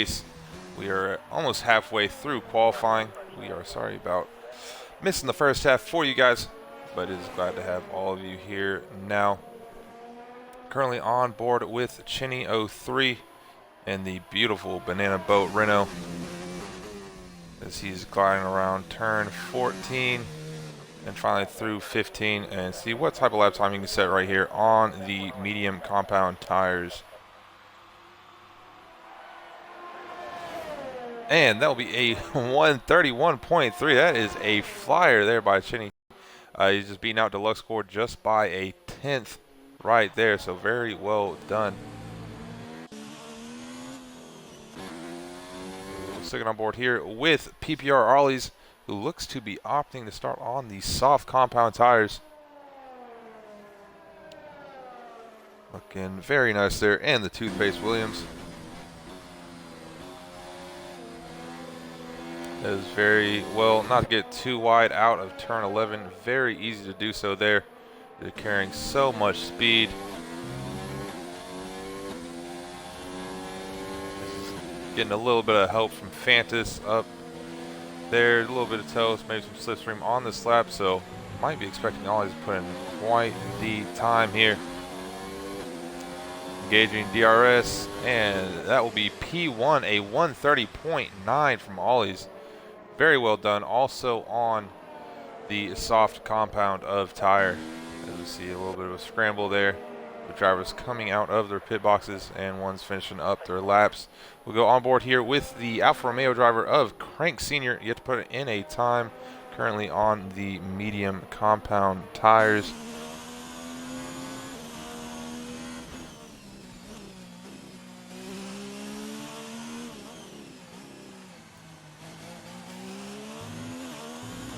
race. We are almost halfway through qualifying. We are sorry about missing the first half for you guys, but it is glad to have all of you here now. Currently on board with Chinny 03 and the beautiful Banana Boat Renault as he's gliding around turn 14 and finally through 15, and see what type of lap time you can set right here on the medium compound tires. And that will be a 131.3. That is a flyer there by Chinny. He's just beating out Deluxe score just by a 10th right there, so very well done. Sticking on board here with PPR Arlies, who looks to be opting to start on the soft compound tires. Looking very nice there, and the toothpaste Williams. That is very well, not to get too wide out of turn 11. Very easy to do so there. They're carrying so much speed. Getting a little bit of help from Fantas up there. A little bit of toast, maybe some slipstream on this lap. So might be expecting Ollie's to put in quite the time here. Engaging DRS, and that will be P1, a 130.9 from Ollie's. Very well done. Also on the soft compound of tire. As we see a little bit of a scramble there. The drivers coming out of their pit boxes and one's finishing up their laps. We'll go on board here with the Alfa Romeo driver of Crank Sr. You have to put in a time. Currently on the medium compound tires.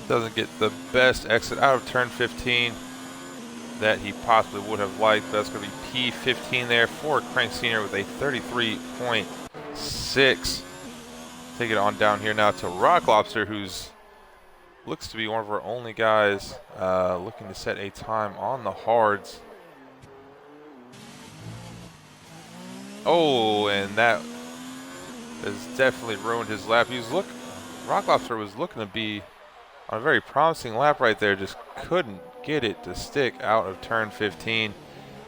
Doesn't get the best exit out of turn 15 that he possibly would have liked. That's going to be P15 there for Crank Sr. with a 33.6. Take it on down here now to Rock Lobster, who's looks to be one of our only guys looking to set a time on the hards. Oh, and that has definitely ruined his lap. Rock Lobster was looking to be on a very promising lap right there, just couldn't get it to stick out of turn 15.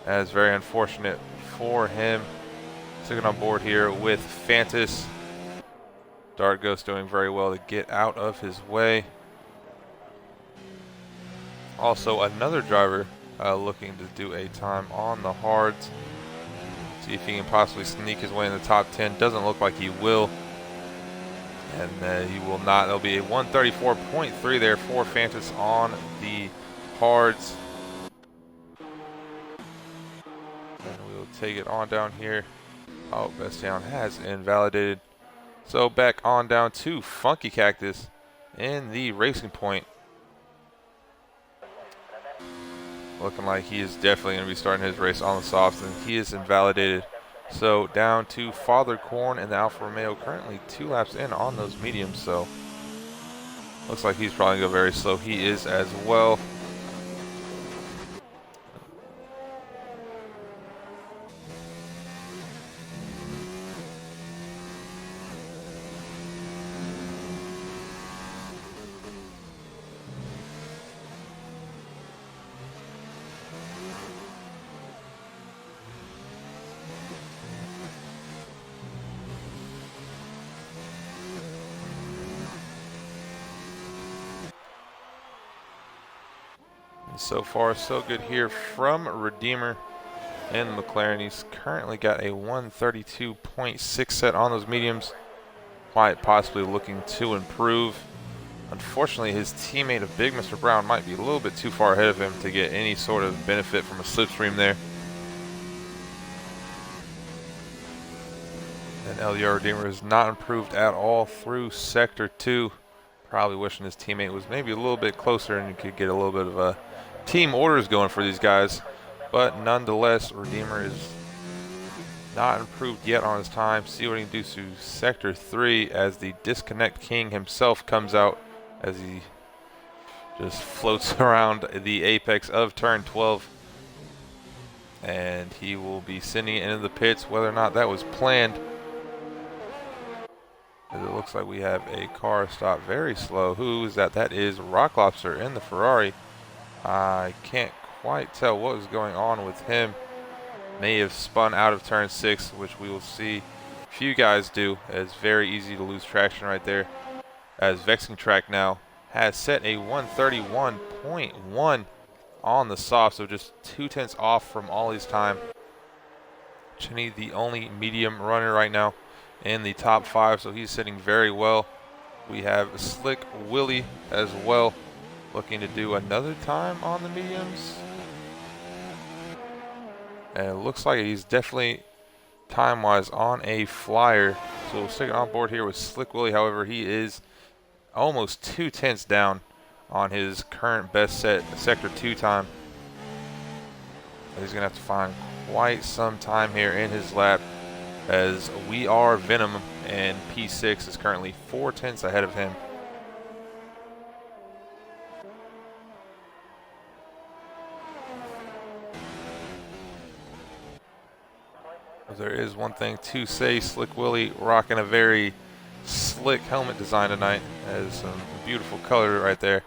That is very unfortunate for him. Sticking on board here with Fantas. Dart Ghost doing very well to get out of his way. Also another driver looking to do a time on the hards. See if he can possibly sneak his way in the top 10. Doesn't look like he will. And he will not. There'll be a 134.3 there for Fantas on the hards. And we'll take it on down here. Oh, Bastian has invalidated. So back on down to Funky Cactus in the Racing Point. Looking like he is definitely going to be starting his race on the softs, and he is invalidated. So down to Father Corn and the Alfa Romeo, currently 2 laps in on those mediums, so looks like he's probably going to go very slow. He is as well. So far, so good here from Redeemer and McLaren. He's currently got a 132.6 set on those mediums. Quite possibly looking to improve. Unfortunately, his teammate of Big Mr. Brown might be a little bit too far ahead of him to get any sort of benefit from a slipstream there. And LDR Redeemer has not improved at all through Sector 2. Probably wishing his teammate was maybe a little bit closer and you could get a little bit of a team orders going for these guys. But nonetheless, Redeemer is not improved yet on his time. See what he can do to Sector 3 as the Disconnect King himself comes out as he just floats around the apex of turn 12. And he will be sending it into the pits, whether or not that was planned. As it looks like we have a car stop very slow. Who is that? That is Rock Lobster in the Ferrari. I can't quite tell what was going on with him. May have spun out of turn 6, which we will see few guys do. It's very easy to lose traction right there, as Vexing Track now has set a 131.1 on the soft, so just 2/10 off from Ollie's time. Chinny, the only medium runner right now in the top 5, so he's sitting very well. We have Slick Willie as well, looking to do another time on the mediums. And it looks like he's definitely time-wise on a flyer. So we'll stick it on board here with Slick Willie. However, he is almost 2/10 down on his current best sector 2 time. He's going to have to find quite some time here in his lap, as We Are Venom and P6 is currently 4/10 ahead of him. There is one thing to say, Slick Willie rocking a very slick helmet design tonight. Has some beautiful color right there.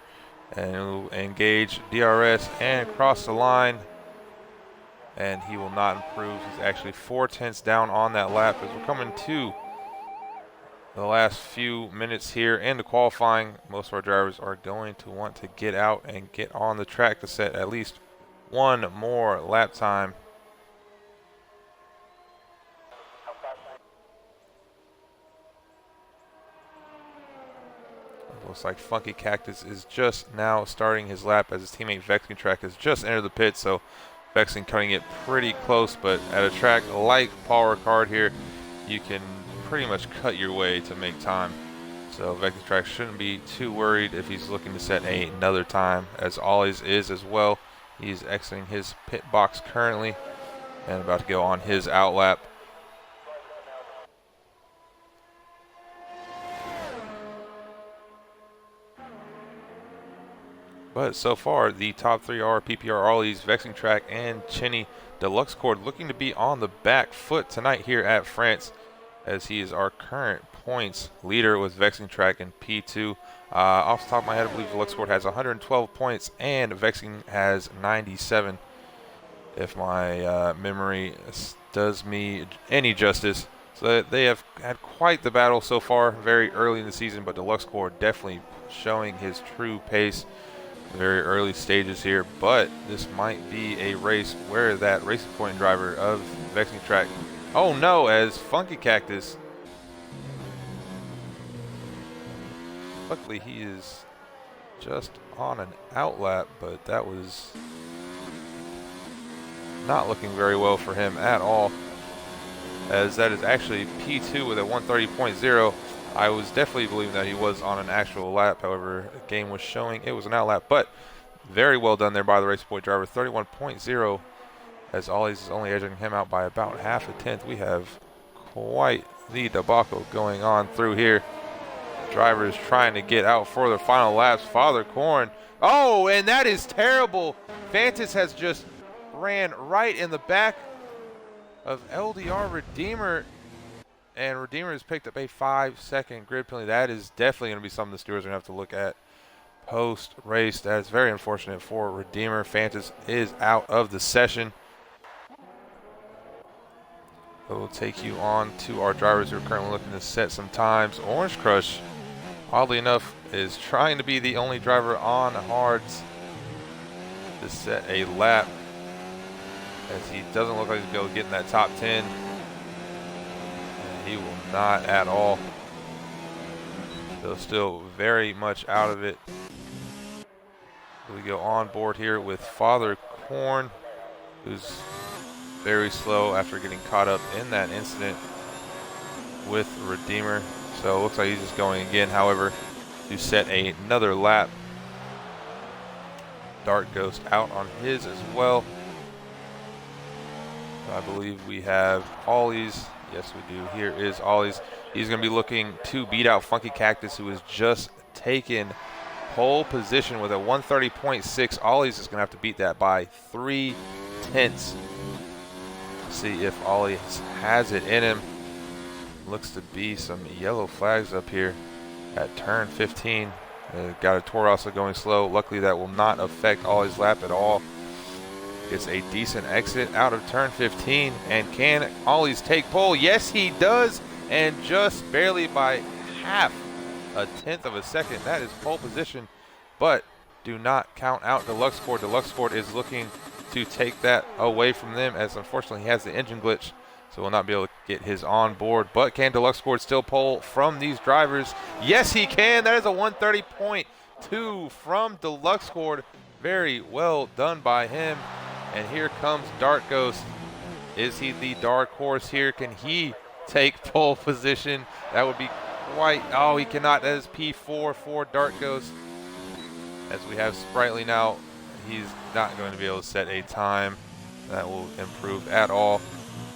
And he'll engage DRS and cross the line. And he will not improve. He's actually 4/10 down on that lap as we're coming to the last few minutes here into qualifying. Most of our drivers are going to want to get out and get on the track to set at least one more lap time. Looks like Funky Cactus is just now starting his lap, as his teammate Vexing Track has just entered the pit, so Vexing cutting it pretty close. But at a track like Paul Ricard here, you can pretty much cut your way to make time. So Vexing Track shouldn't be too worried if he's looking to set another time, as always is as well. He's exiting his pit box currently and about to go on his out lap. But so far, the top 3 are PPR Ollie's, Vexing Track, and Chinny. Deluxe Cord looking to be on the back foot tonight here at France, as he is our current points leader with Vexing Track in P2. Off the top of my head, I believe Deluxe Cord has 112 points and Vexing has 97, if my memory does me any justice. So they have had quite the battle so far, very early in the season, but Deluxe Cord definitely showing his true pace. Very early stages here, but this might be a race where that Racing Point driver of Vexing Track, oh no, as Funky Cactus, luckily he is just on an out lap, but that was not looking very well for him at all, as that is actually P2 with a 130.0. I was definitely believing that he was on an actual lap. However, the game was showing it was an out lap. But very well done there by the Racing Point driver. 31.0, as Ollie's is only edging him out by about half a tenth. We have quite the debacle going on through here. Drivers trying to get out for their final laps. Father Corn. Oh, and that is terrible. Fantas has just ran right in the back of LDR Redeemer. And Redeemer has picked up a 5-second grid penalty. That is definitely going to be something the stewards are going to have to look at post-race. That is very unfortunate for Redeemer. Fantas is out of the session. We'll take you on to our drivers who are currently looking to set some times. Orange Crush, oddly enough, is trying to be the only driver on hards to set a lap, as he doesn't look like he's going to get in that top 10. He will not at all. So still very much out of it. We go on board here with Father Corn, who's very slow after getting caught up in that incident with Redeemer. So it looks like he's just going again, however, to set another lap. Dart Ghost out on his as well. I believe we have Ollie's. Yes, we do. Here is Ollie's. He's going to be looking to beat out Funky Cactus, who has just taken pole position with a 130.6. Ollie's is going to have to beat that by 3/10. See if Ollie has it in him. looks to be some yellow flags up here at turn 15. Got a Toro also going slow. Luckily, that will not affect Ollie's lap at all. Gets a decent exit out of turn 15. And can Ollie's take pole? Yes, he does. And just barely by half a tenth of a second. That is pole position. But do not count out Deluxe Sport. Deluxe Sport is looking to take that away from them, as unfortunately he has the engine glitch, so will not be able to get his on board. But can Deluxe Sport still pole from these drivers? Yes, he can. That is a 130.2 from Deluxe Sport. Very well done by him. And here comes Dark Ghost. Is he the dark horse here? Can he take pole position? That would be quite, oh, he cannot. That is P4 for Dark Ghost. As we have Sprightly now, he's not going to be able to set a time that will improve at all.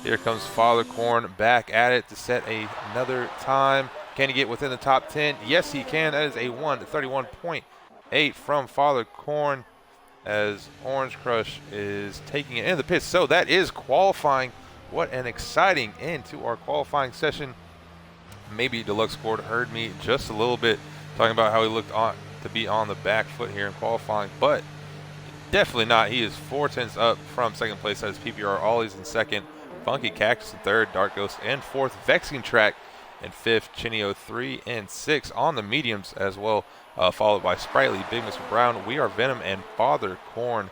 Here comes Father Corn back at it to set another time. Can he get within the top 10? Yes, he can. That is a 1:31.8 from Father Corn, as Orange Crush is taking it into the pits. So that is qualifying. What an exciting end to our qualifying session. Maybe Deluxe Sport heard me just a little bit talking about how he looked on to be on the back foot here in qualifying, but definitely not. He is 4/10 up from second place. That is PPR. Ollie's in second, Funky Cactus in third, Dark Ghost in fourth, Vexing Track in fifth, Chinny 03 in sixth on the mediums as well, followed by Sprightly, Big Mr. Brown, We Are Venom, and Father Corn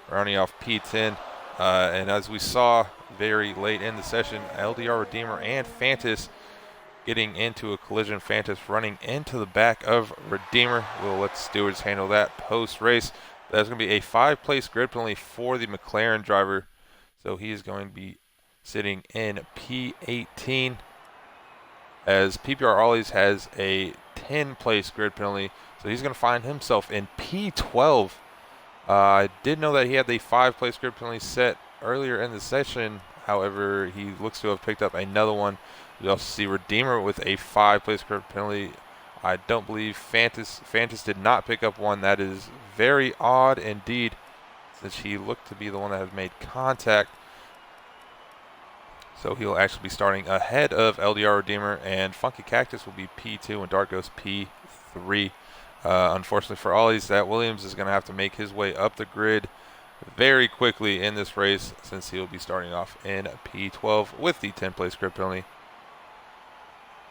rounding off P10. And as we saw very late in the session, LDR Redeemer and Fantas getting into a collision. Fantas running into the back of Redeemer. We'll let stewards handle that post-race. That's going to be a 5-place grid penalty for the McLaren driver. So he is going to be sitting in P18, as PPR Ollie's has a 10-place grid penalty. So he's going to find himself in P12. I did know that he had the 5-place grid penalty set earlier in the session. However, he looks to have picked up another one. We also see Redeemer with a 5-place grid penalty. I don't believe Fantas did not pick up one. That is very odd indeed, since he looked to be the one that has made contact. So he'll actually be starting ahead of LDR Redeemer, and Funky Cactus will be P2 and Dark Ghost P3. Unfortunately for Ollie's, that Williams is going to have to make his way up the grid very quickly in this race, since he'll be starting off in P12 with the 10-place grid penalty.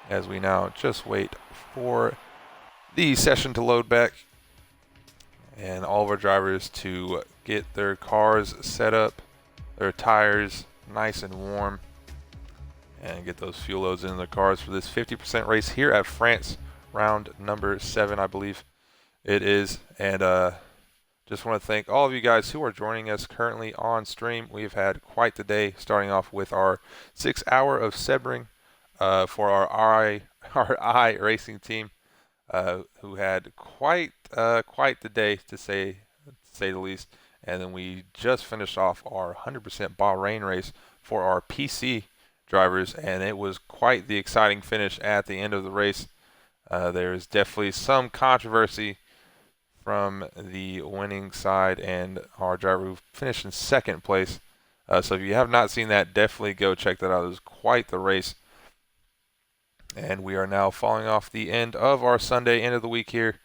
As we now just wait for the session to load back and all of our drivers to get their cars set up, their tires nice and warm, and get those fuel loads into their cars for this 50% race here at France, round number 7, I believe it is. And just want to thank all of you guys who are joining us currently on stream. We've had quite the day, starting off with our 6 hour of Sebring for our I racing team, who had quite the day, to say the least. And then we just finished off our 100% Bahrain race for our PC drivers, and it was quite the exciting finish at the end of the race. There is definitely some controversy from the winning side and our driver who finished in second place. So if you have not seen that, definitely go check that out. It was quite the race. And we are now falling off the end of our Sunday, end of the week here,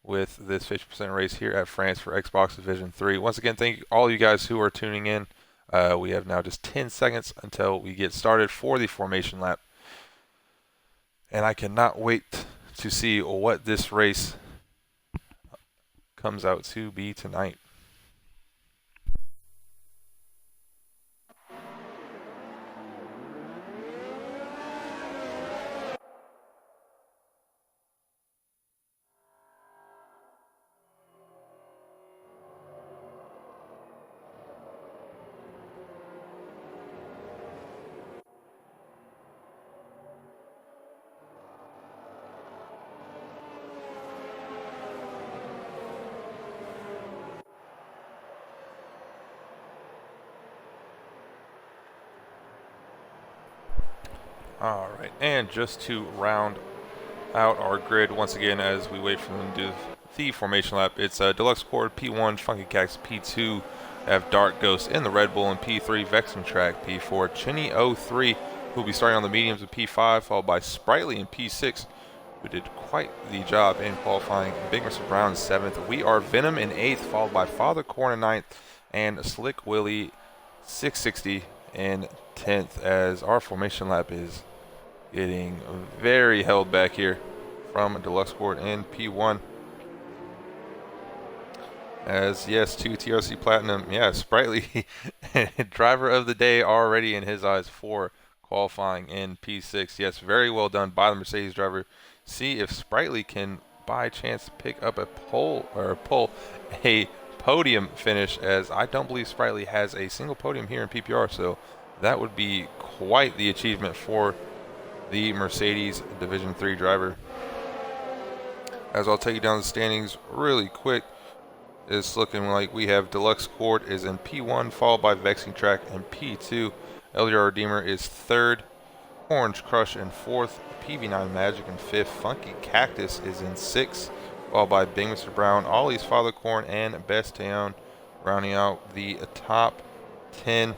with this 50% race here at France for Xbox Division 3. Once again, thank you all you guys who are tuning in. We have now just 10 seconds until we get started for the formation lap. And I cannot wait to see what this race comes out to be tonight. All right, and just to round out our grid once again, as we wait for them to do the formation lap, it's Deluxe Sport P1, Funky Cactus P2, have Dark Ghost in the Red Bull in P3, Vexing Track P4, Chinny 03 who'll be starting on the mediums in P5, followed by Sprightly in P6, who did quite the job in qualifying. Big Mr. Brown in 7th. We Are Venom in 8th, followed by Father Corn in 9th, and Slick Willie 660 in 10th, as our formation lap is getting very held back here from Deluxe Court in P1. As yes, 2 TRC Platinum. Yeah, Sprightly, driver of the day already in his eyes for qualifying in P6. Yes, very well done by the Mercedes driver. See if Sprightly can by chance pick up a pull a podium finish, as I don't believe Sprightly has a single podium here in PPR, so that would be quite the achievement for the Mercedes Division 3 driver. As I'll take you down the standings really quick, it's looking like we have Deluxe Court is in P1, followed by Vexing Track in P2. LDR Redeemer is 3rd. Orange Crush in 4th. PV9 Magic in 5th. Funky Cactus is in 6th, followed by Big Mr. Brown, Ollie's Father Corn, and Best Town, rounding out the top 10.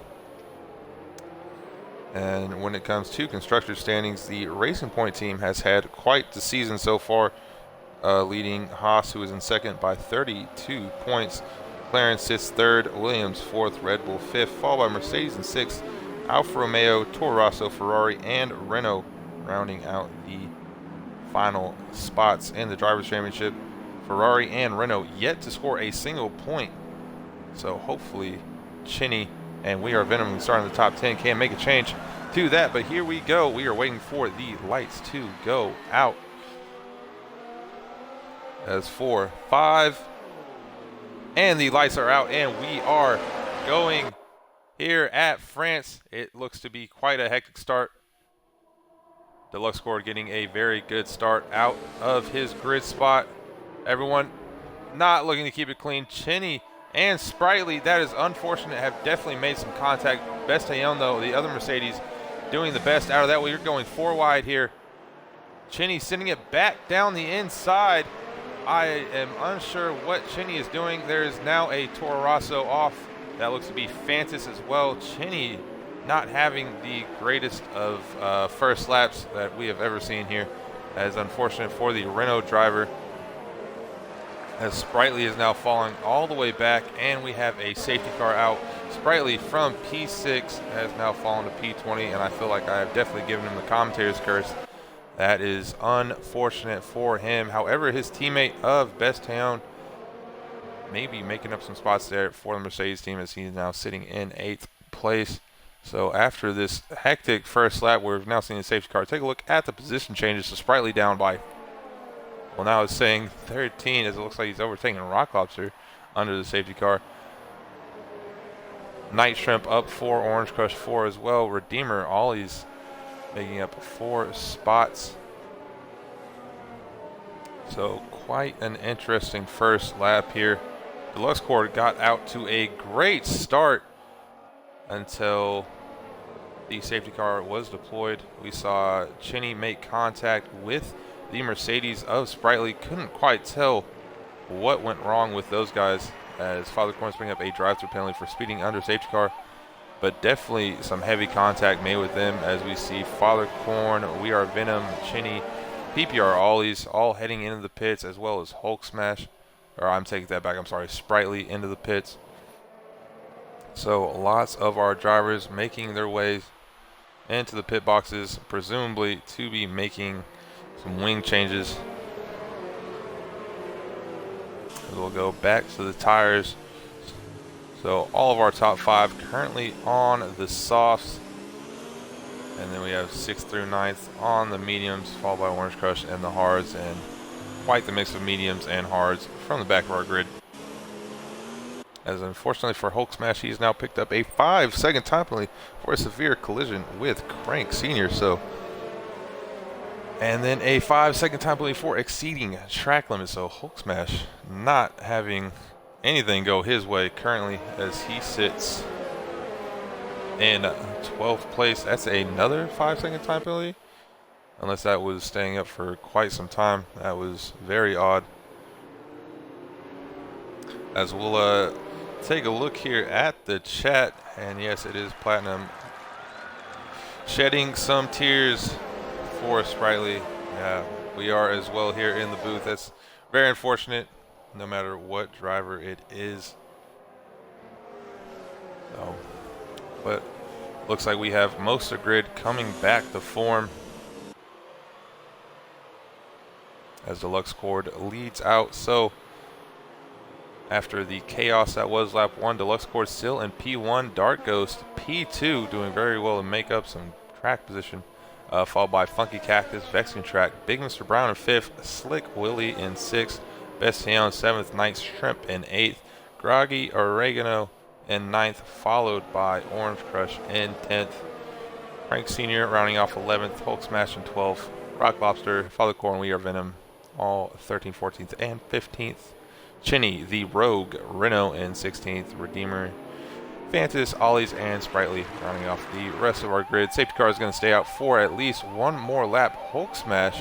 And when it comes to constructor standings, the Racing Point team has had quite the season so far, leading Haas, who is in 2nd, by 32 points. McLaren sits 3rd, Williams 4th, Red Bull 5th, followed by Mercedes in 6th, Alfa Romeo, Toro Rosso, Ferrari, and Renault, rounding out the final spots in the Drivers' Championship. Ferrari and Renault yet to score a single point, so hopefully Chinny and We Are Venom, starting in the top 10, can make a change to that. But here we go. We are waiting for the lights to go out. As 4, 5, and the lights are out, and we are going here at France. It looks to be quite a hectic start. Deluxe Court getting a very good start out of his grid spot. Everyone not looking to keep it clean. Chinny and Sprightly, that is unfortunate, have definitely made some contact. Bestaillon, though, the other Mercedes, doing the best out of that. We're going 4 wide here. Chinny sending it back down the inside. I am unsure what Chinny is doing. There is now a Toro Rosso off. That looks to be Fantas as well. Chinny not having the greatest of first laps that we have ever seen here. That is unfortunate for the Renault driver, as Sprightly is now falling all the way back, and we have a safety car out. Sprightly from P6 has now fallen to P20, and I feel like I have definitely given him the commentator's curse. That is unfortunate for him. However, his teammate of Best Town may be making up some spots there for the Mercedes team, as he's now sitting in 8th place. So after this hectic first lap, we've now seen the safety car. Take a look at the position changes. So Sprightly down by, well, now it's saying 13, as it looks like he's overtaking Rock Lobster under the safety car. Night Shrimp up 4, Orange Crush 4 as well. Redeemer, Ollie's making up 4 spots. So quite an interesting first lap here. Deluxe Court got out to a great start until the safety car was deployed. We saw Chinny make contact with the Mercedes of Sprightly. Couldn't quite tell what went wrong with those guys, as Father Corn's bringing up a drive-through penalty for speeding under safety car. But definitely some heavy contact made with them, as we see Father Corn, We Are Venom, Chinny, PPR Ollies all heading into the pits, as well as Hulk Smash. Or I'm taking that back, I'm sorry, Sprightly into the pits. So lots of our drivers making their way into the pit boxes, presumably to be making some wing changes. We'll go back to the tires. So all of our top 5 currently on the softs, and then we have 6th through 9th on the mediums, followed by Orange Crush and the hards, and quite the mix of mediums and hards from the back of our grid. As unfortunately for Hulk Smash, he's now picked up a 5-second time penalty for a severe collision with Crank Sr. And then a 5-second time penalty for exceeding track limits. So Hulk Smash not having anything go his way currently, as he sits in 12th place. That's another 5-second time penalty, unless that was staying up for quite some time. That was very odd. As we'll take a look here at the chat, and yes, it is Platinum Shedding some tears for Sprightly. Yeah, we are as well here in the booth. That's very unfortunate, no matter what driver it is. But looks like we have most of grid coming back to form as Deluxe Cord leads out. So after the chaos that was lap 1, Deluxe Cord still in P1, Dark Ghost P2, doing very well to make up some track position, followed by Funky Cactus, Vexing Track, Big Mr. Brown in 5th, Slick Willie in 6th, Bestial in 7th, Night Shrimp in 8th, Groggy Oregano in 9th, followed by Orange Crush in 10th, Frank Sr. rounding off 11th, Hulk Smash in 12th, Rock Lobster, Father Core, and We Are Venom, all 13th, 14th, and 15th. Chinny, the Rogue, Reno in 16th, Redeemer, Fantas, Ollies, and Sprightly rounding off the rest of our grid. Safety car is going to stay out for at least one more lap. Hulk Smash,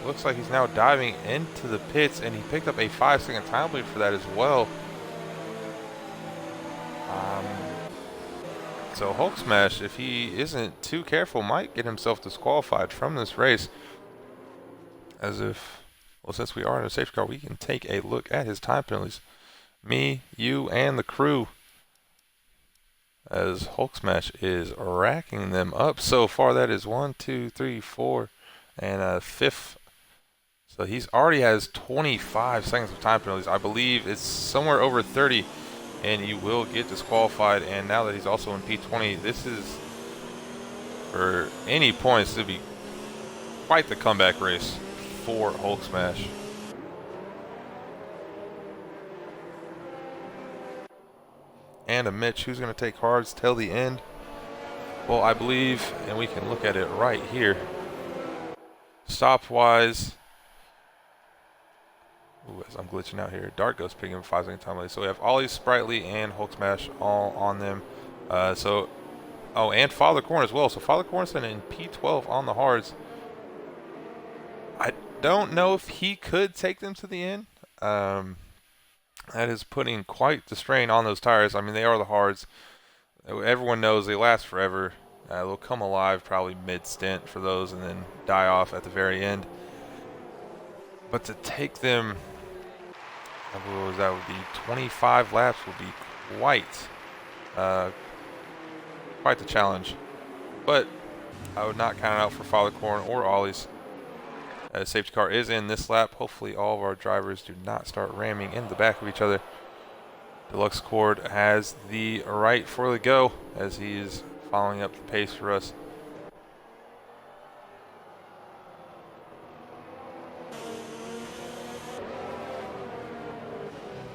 looks like he's now diving into the pits, and he picked up a 5-second time lead for that as well. So Hulk Smash, if he isn't too careful, might get himself disqualified from this race. As if, well, since we are in a safety car, we can take a look at his time penalties. Me, you, and the crew, as Hulk Smash is racking them up. So far, that is 1, 2, 3, 4, and a 5th. So he's already has 25 seconds of time penalties. I believe it's somewhere over 30, and you will get disqualified. And now that he's also in P20, this is, for any points, to be quite the comeback race for Hulk Smash. And a Mitch, who's going to take hards till the end? Well, I believe, and we can look at it right here, stop-wise, as I'm glitching out here, Dark Ghost picking up 5-second time delay. So we have Ollie, Sprightly, and Hulk Smash all on them. And Father Corn as well. So Father Corn's in P12 on the hards. I don't know if he could take them to the end. That is putting quite the strain on those tires. I mean, they are the hards. Everyone knows they last forever. They'll come alive probably mid-stint for those and then die off at the very end. But to take them, that would be 25 laps, would be quite the challenge. But I would not count it out for Father Corn or Ollie's. Safety car is in this lap. Hopefully all of our drivers do not start ramming in the back of each other. Deluxe Cord has the right for the go as he is following up the pace for us.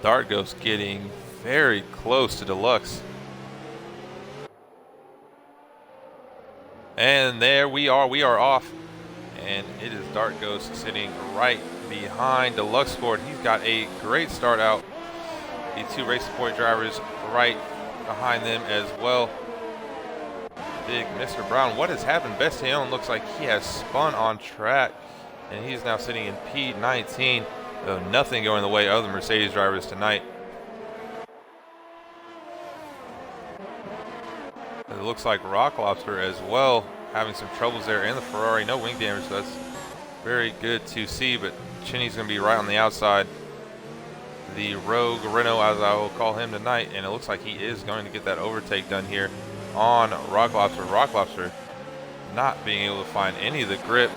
Dark Ghost getting very close to Deluxe. And there we are off. And it is Dark Ghost sitting right behind Deluxe Cord. He's got a great start out. The 2 Racing Point drivers right behind them as well. Big Mr. Brown, what has happened? Bestione looks like he has spun on track, and he's now sitting in P19. So nothing going the way of the Mercedes drivers tonight. It looks like Rock Lobster as well, having some troubles there in the Ferrari. No wing damage, so that's very good to see, but Chinny's going to be right on the outside. The Rogue Renault, as I will call him tonight, and it looks like he is going to get that overtake done here on Rock Lobster. Rock Lobster not being able to find any of the grip.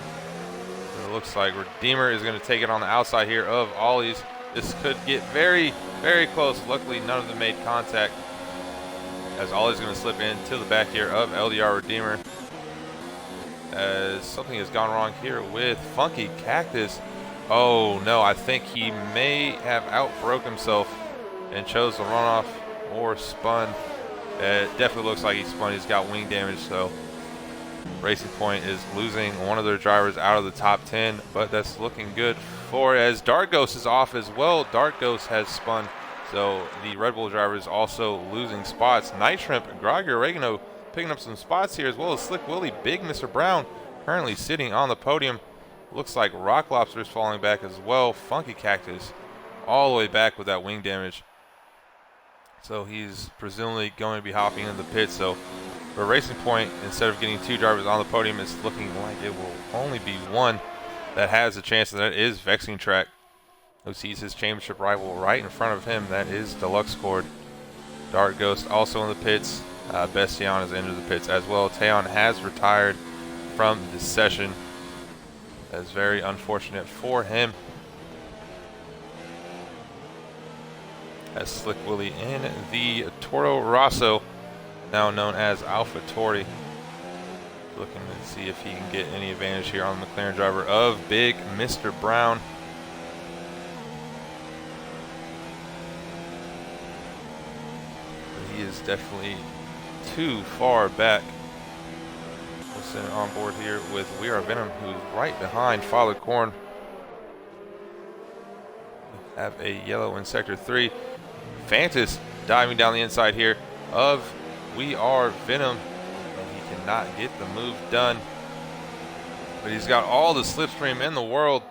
It looks like Redeemer is going to take it on the outside here of Ollie's. This could get very, very close. Luckily, none of them made contact, as Ollie's going to slip into the back here of LDR Redeemer. As something has gone wrong here with Funky Cactus. Oh no, I think he may have outbroke himself and chose to run off or spun. It definitely looks like he spun. He's got wing damage, so Racing Point is losing one of their drivers out of the top 10, but that's looking good for as Dark Ghost is off as well. Dark Ghost has spun, so the Red Bull driver is also losing spots. Night Shrimp, Groggy Oregano picking up some spots here, as well as Slick Willie. Big Mr. Brown currently sitting on the podium. Looks like Rock Lobster is falling back as well. Funky Cactus all the way back with that wing damage. So he's presumably going to be hopping in the pit. So For Racing Point, instead of getting 2 drivers on the podium, it's looking like it will only be one that has a chance, and that is Vexing Track, who sees his championship rival right in front of him. That is Deluxe Cord. Dark Ghost also in the pits. Bestion has entered the pits as well. Taeyeon has retired from this session. That's very unfortunate for him. As Slick Willie in the Toro Rosso, now known as Alpha Tori, looking to see if he can get any advantage here on the McLaren driver of Big Mr. Brown. But he is definitely too far back. We'll send it on board here with We Are Venom, who's right behind Father Corn. We have a yellow in Sector 3. Fantas diving down the inside here of We Are Venom. And he cannot get the move done. But he's got all the slipstream in the world.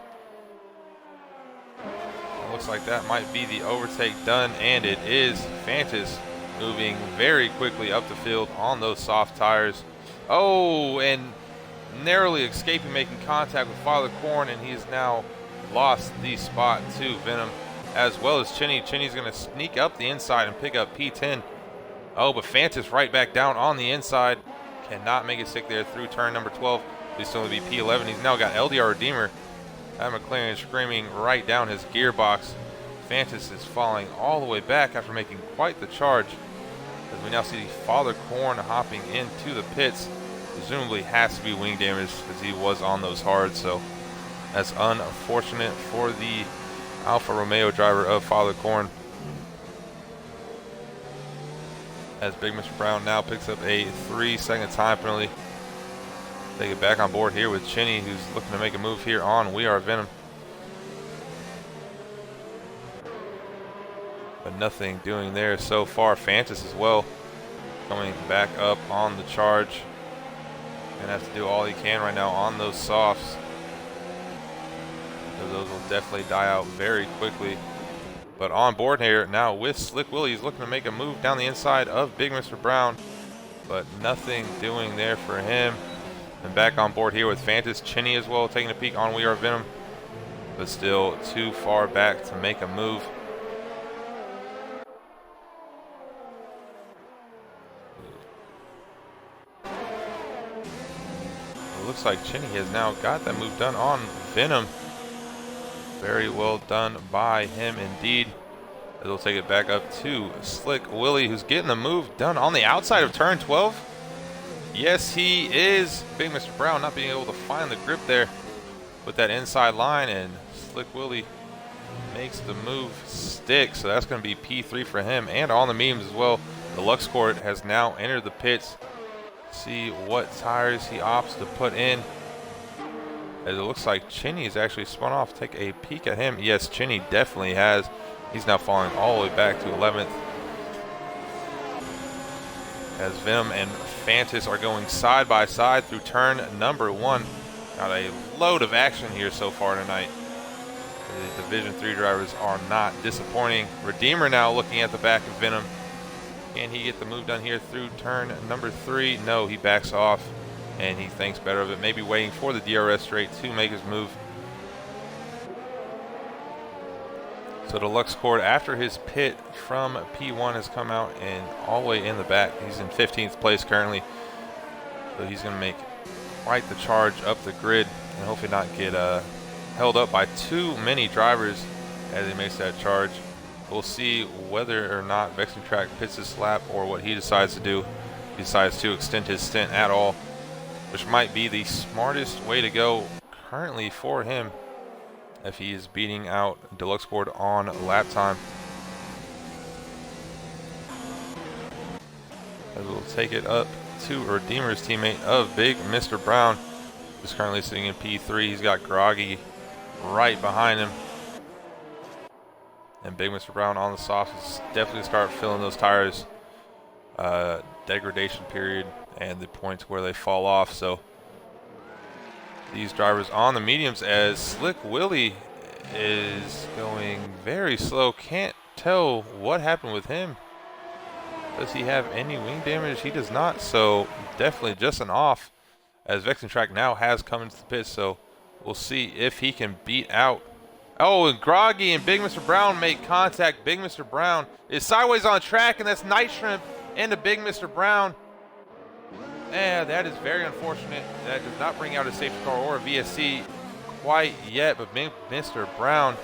It looks like that might be the overtake done, and it is. Fantas moving very quickly up the field on those soft tires. Oh, and narrowly escaping making contact with Father Corn, and he's now lost the spot to Venom, as well as Chinny. Chinny's going to sneak up the inside and pick up P10. Oh, but Fantas right back down on the inside. Cannot make it stick there through turn number 12. He's still going to be P11. He's now got LDR Redeemer. That McLaren screaming right down his gearbox. Fantas is falling all the way back after making quite the charge. As we now see Father Corn hopping into the pits. Presumably has to be wing damage because he was on those hards. So that's unfortunate for the Alfa Romeo driver of Father Corn. As Big Mr. Brown now picks up a 3-second time penalty. Take it back on board here with Chinny, who's looking to make a move here on We Are Venom. But nothing doing there so far. Fantas as well coming back up on the charge. Gonna have to do all he can right now on those softs. So those will definitely die out very quickly. But on board here now with Slick Willie, he's looking to make a move down the inside of Big Mr. Brown, but nothing doing there for him. And back on board here with Fantas, Chinny as well, taking a peek on We Are Venom, but still too far back to make a move. It looks like Chinny has now got that move done on Venom. Very well done by him indeed. As we'll take it back up to Slick Willie, who's getting the move done on the outside of turn 12. Yes, he is. Big Mr. Brown not being able to find the grip there with that inside line, and Slick Willie makes the move stick. So that's going to be P3 for him, and on the mediums as well. The Lux Court has now entered the pits. See what tires he opts to put in. As it looks like Chinny is actually spun off. Take a peek at him. Yes, Chinny definitely has. He's now falling all the way back to 11th. As Venom and Fantas are going side by side through turn number 1. Got a load of action here so far tonight. The Division 3 drivers are not disappointing. Redeemer now looking at the back of Venom. Can he get the move done here through turn number 3? No, he backs off. And he thinks better of it, maybe waiting for the DRS straight to make his move. So the Lux Cord, after his pit from P1, has come out and all the way in the back. He's in 15th place currently. So he's going to make quite the charge up the grid and hopefully not get held up by too many drivers as he makes that charge. We'll see whether or not Vexing Track pits his lap or what he decides to do. He decides to extend his stint at all, which might be the smartest way to go currently for him if he is beating out Deluxe Cord on lap time. As we'll take it up to Redeemer's teammate of Big Mr. Brown, who's currently sitting in P3. He's got Groggy right behind him. And Big Mr. Brown on the softs definitely start filling those tires. Degradation period and the points where they fall off. So these drivers on the mediums, as Slick Willie is going very slow. Can't tell what happened with him. Does he have any wing damage? He does not, so definitely just an off, as Vexing Track now has come into the pit, so we'll see if he can beat out. Oh, and Groggy and Big Mr. Brown make contact. Big Mr. Brown is sideways on track, and that's Night Shrimp into Big Mr. Brown. And that is very unfortunate. That does not bring out a safety car or a VSC quite yet, but Big Mr. Brown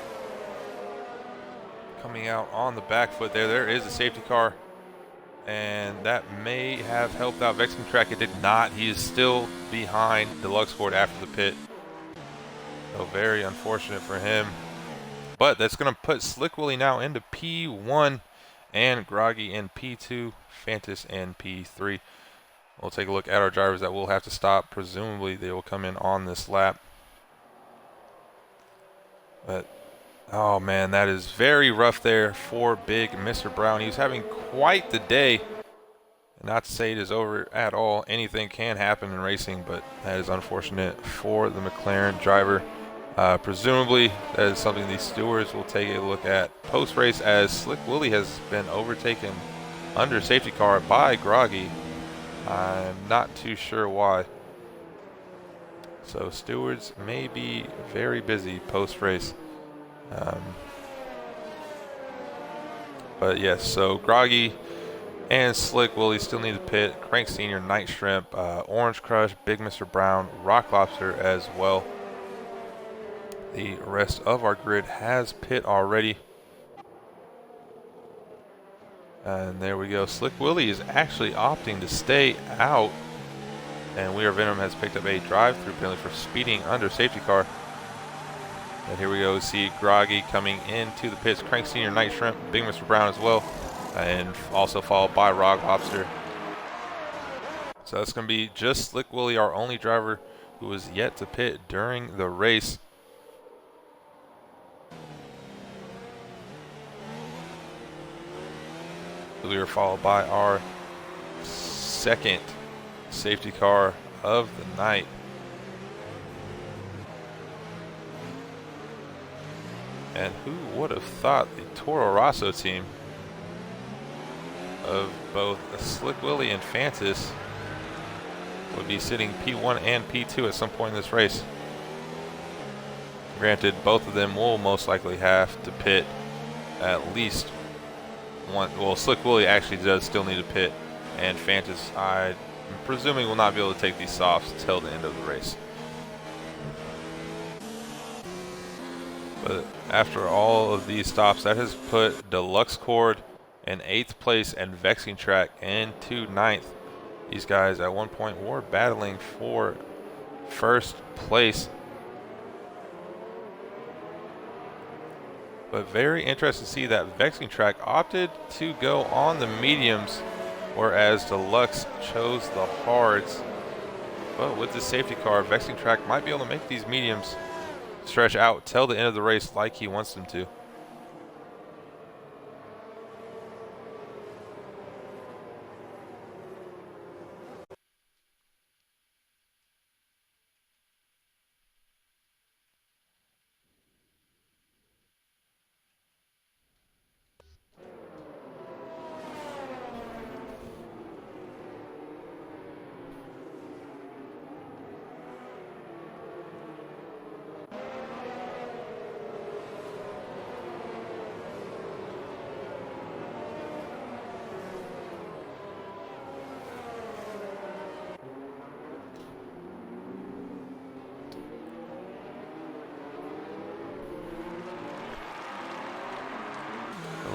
coming out on the back foot there. There is a safety car, and that may have helped out Vexing Track. It did not. He is still behind Deluxe Court after the pit. So very unfortunate for him. But that's going to put Slick Willie now into P1 and Groggy in P2, Fantas in P3. We'll take a look at our drivers that will have to stop. Presumably they will come in on this lap. But, oh man, that is very rough there for Big Mr. Brown. He's having quite the day. Not to say it is over at all. Anything can happen in racing, but that is unfortunate for the McLaren driver. Presumably, that is something the stewards will take a look at post-race, as Slick Willie has been overtaken under safety car by Groggy. I'm not too sure why. So stewards may be very busy post-race. But yes, so Groggy and Slick Willie still need to pit. Crank Senior, Night Shrimp, Orange Crush, Big Mr. Brown, Rock Lobster as well. The rest of our grid has pit already. And there we go. Slick Willie is actually opting to stay out. And We Are Venom has picked up a drive-through penalty for speeding under safety car. And here we go. See Groggy coming into the pits. Crank Senior, Night Shrimp, Big Mr. Brown as well. And also followed by Rock Lobster. So that's going to be just Slick Willie, our only driver who is yet to pit during the race. We are followed by our second safety car of the night. And who would have thought the Toro Rosso team of both Slick Willie and Fantas would be sitting P1 and P2 at some point in this race. Granted, both of them will most likely have to pit at least one. Well, Slick Willie actually does still need to pit, and Fantas, I'm presuming, will not be able to take these softs till the end of the race. But after all of these stops, that has put Deluxe Cord in 8th place and Vexing Track into 9th. These guys at one point were battling for first place. But very interesting to see that Vexing Track opted to go on the mediums, whereas Deluxe chose the hards. But with the safety car, Vexing Track might be able to make these mediums stretch out till the end of the race like he wants them to.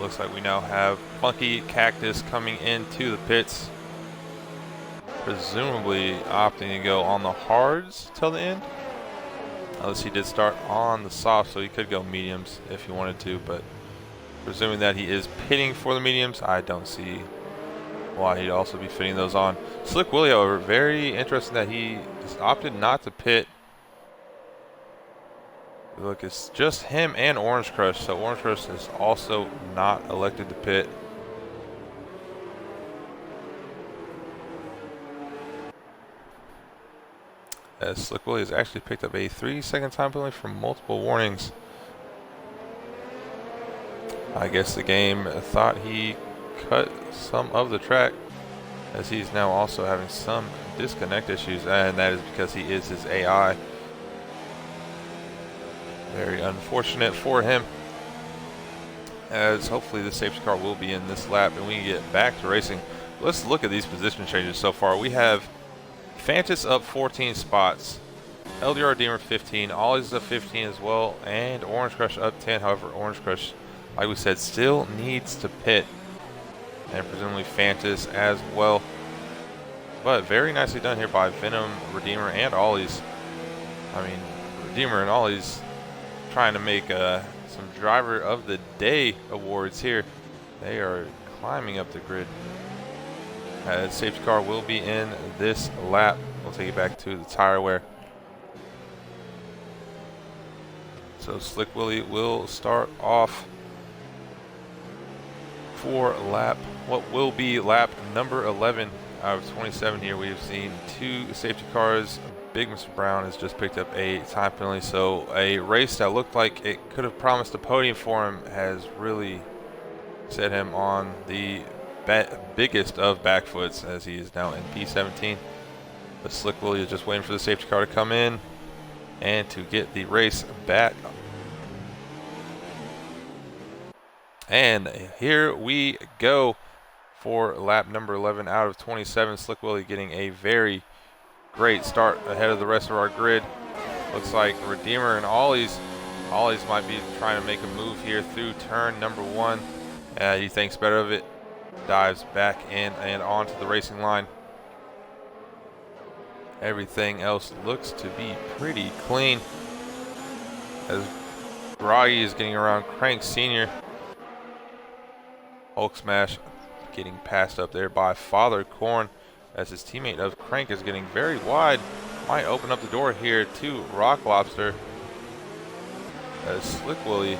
Looks like we now have Funky Cactus coming into the pits, presumably opting to go on the hards till the end. Unless he did start on the soft, so he could go mediums if he wanted to, but presuming that he is pitting for the mediums, I don't see why he'd also be fitting those on. Slick Willie, however, very interesting that he just opted not to pit. Look, it's just him and Orange Crush, so Orange Crush is also not elected to pit. As Slick Willie has actually picked up a 3-second time penalty from multiple warnings. I guess the game thought he cut some of the track, as he's now also having some disconnect issues, and that is because he is his AI. Very unfortunate for him, as hopefully the safety car will be in this lap and we can get back to racing. Let's look at these position changes so far. We have Fantas up 14 spots, LDR Redeemer 15, Ollie's up 15 as well, and Orange Crush up 10. However, Orange Crush, like we said, still needs to pit, and presumably Fantas as well. But very nicely done here by Venom, Redeemer, and Ollie's. I mean, Redeemer and Ollie's trying to make some driver of the day awards here. They are climbing up the grid. Safety car will be in this lap. We'll take it back to the tire wear. So Slick Willie will start off for what will be lap number 11 out of 27 here. We have seen 2 safety cars. Big Mr. Brown has just picked up a time penalty, so a race that looked like it could have promised a podium for him has really set him on the biggest of back foots, as he is now in P17. But Slick Willie is just waiting for the safety car to come in and to get the race back. And here we go for lap number 11 out of 27. Slick Willie getting a very great start ahead of the rest of our grid. Looks like Redeemer and Ollie's might be trying to make a move here through turn number 1. He thinks better of it, dives back in and onto the racing line. Everything else looks to be pretty clean, as Groggy is getting around Crank Sr. Hulk Smash getting passed up there by Father Corn, as his teammate of Crank is getting very wide. Might open up the door here to Rock Lobster, as Slick Willie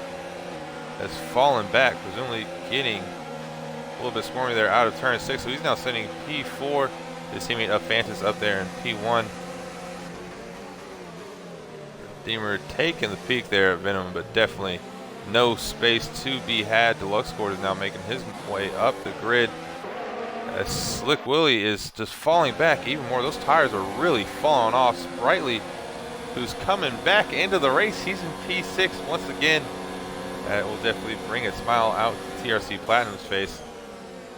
has fallen back, presumably getting a little bit squirmy there out of turn 6. So he's now sitting P4. His teammate of Fantas up there in P1. Redeemer taking the peak there at Venom, but definitely no space to be had. Deluxe Cord is now making his way up the grid, as Slick Willie is just falling back even more. Those tires are really falling off. Sprightly, who's coming back into the race, he's in P6 once again. That will definitely bring a smile out to TRC Platinum's face.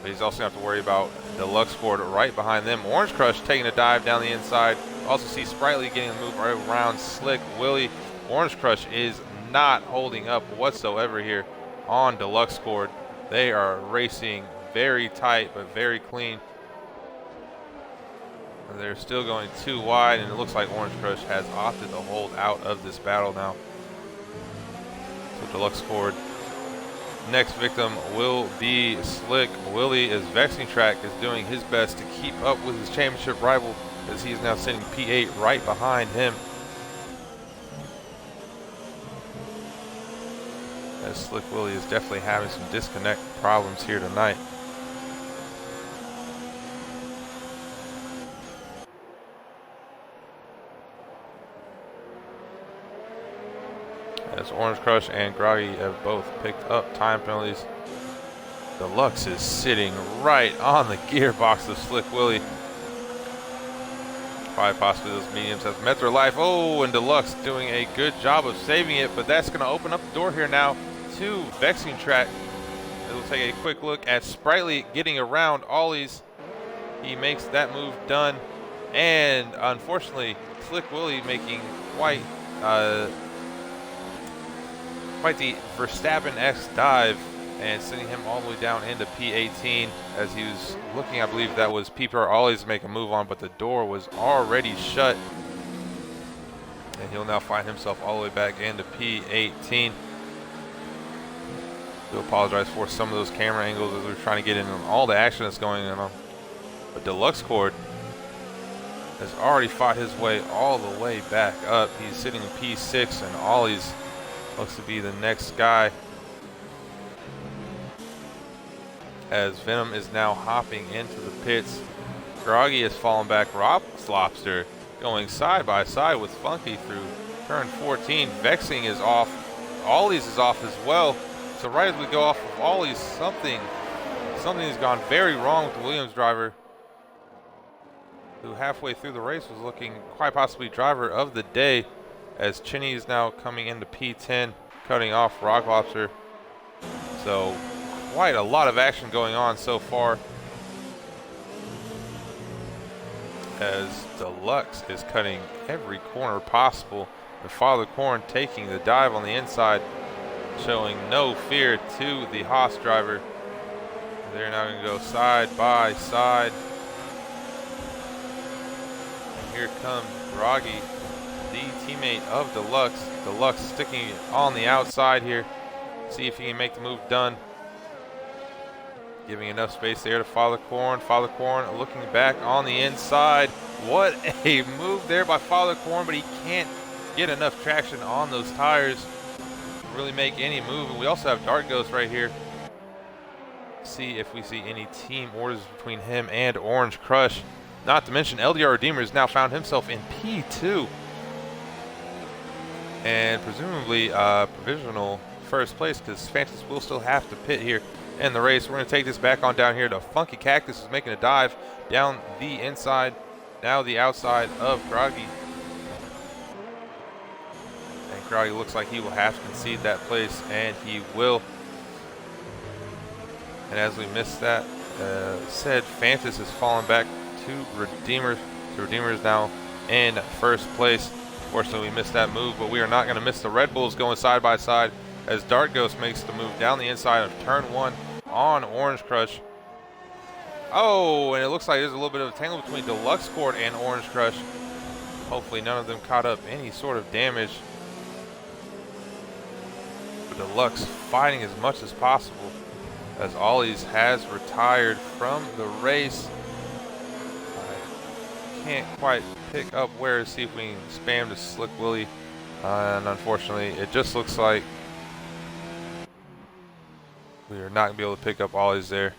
But he's also going to have to worry about Deluxe Cord right behind them. Orange Crush taking a dive down the inside. Also see Sprightly getting a move right around Slick Willie. Orange Crush is not holding up whatsoever here on Deluxe Cord. They are racing very tight but very clean. They're still going too wide, and it looks like Orange Crush has opted to hold out of this battle now. So Deluxe Cord, next victim will be Slick Willie, as Vexing Track is doing his best to keep up with his championship rival, as he is now sitting P8 right behind him. As Slick Willie is definitely having some disconnect problems here tonight. As Orange Crush and Groggy have both picked up time penalties. Deluxe is sitting right on the gearbox of Slick Willie. Probably possibly those mediums have met their life. Oh, and Deluxe doing a good job of saving it, but that's going to open up the door here now to Vexing Track. We'll take a quick look at Sprightly getting around Ollie's. He makes that move done, and unfortunately, Slick Willie making quite the Verstappen-esque dive and sending him all the way down into P18, as he was looking. I believe that was PPR Ollie's to make a move on, but the door was already shut, and he'll now find himself all the way back into P18. Do apologize for some of those camera angles as we're trying to get in on all the action that's going on. But Deluxe Cord has already fought his way all the way back up. He's sitting in P6, and Ollie's looks to be the next guy, as Venom is now hopping into the pits. Groggy has fallen back. Rock Lobster going side by side with Funky through turn 14. Vexing is off. Ollie's is off as well. So right as we go off of Ollie's, something something has gone very wrong with the Williams driver, who halfway through the race was looking quite possibly driver of the day, as Chinny is now coming into P10, cutting off Rock Lobster. So quite a lot of action going on so far, as Deluxe is cutting every corner possible, and Father Corn taking the dive on the inside, showing no fear to the Haas driver. They're now going to go side by side. And here comes Groggy, the teammate of Deluxe. Deluxe sticking it on the outside here. See if he can make the move done. Giving enough space there to Father Corn. Father Corn looking back on the inside. What a move there by Father Corn, but he can't get enough traction on those tires to really make any move. And we also have Dark Ghost right here. See if we see any team orders between him and Orange Crush. Not to mention LDR Redeemer has now found himself in P2. And presumably provisional first place, because Fantas will still have to pit here in the race. We're going to take this back on down here to Funky Cactus, is making a dive down the inside, now the outside of Groggy. And Groggy looks like he will have to concede that place, and he will. And as we missed that, said Fantas has fallen back to Redeemer. The Redeemer is now in first place. Fortunately, we missed that move, but we are not going to miss the Red Bulls going side by side, as Dark Ghost makes the move down the inside of turn 1 on Orange Crush. Oh, and it looks like there's a little bit of a tangle between Deluxe Cord and Orange Crush. Hopefully none of them caught up any sort of damage. But Deluxe fighting as much as possible, as Ollie's has retired from the race. I can't quite pick up where, see if we can spam to Slick Willie. And unfortunately, it just looks like we are not going to be able to pick up Ollie's there.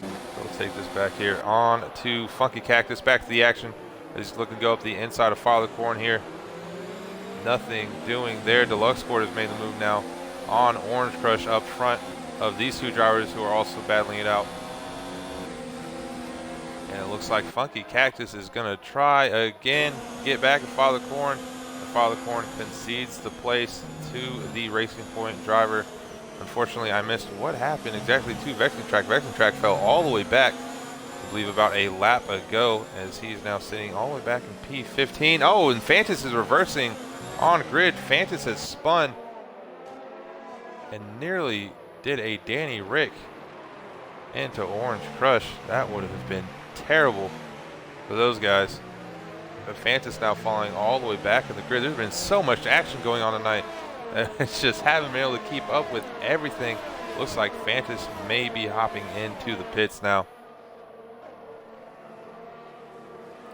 We'll take this back here on to Funky Cactus. Back to the action. He's looking to go up the inside of Father Corn here. Nothing doing there. Deluxe Cord has made the move now on Orange Crush up front of these two drivers who are also battling it out. And it looks like Funky Cactus is going to try again, get back at Father Corn. And Father Corn concedes the place to the Racing Point driver. Unfortunately, I missed what happened exactly to Vexing Track. Vexing Track fell all the way back, I believe about a lap ago, as he's now sitting all the way back in P15. Oh, and Fantas is reversing on grid. Fantas has spun and nearly did a Danny Rick into Orange Crush. That would have been terrible for those guys. But Fantas now falling all the way back in the grid. There's been so much action going on tonight. It's just haven't been able to keep up with everything. Looks like Fantas may be hopping into the pits now.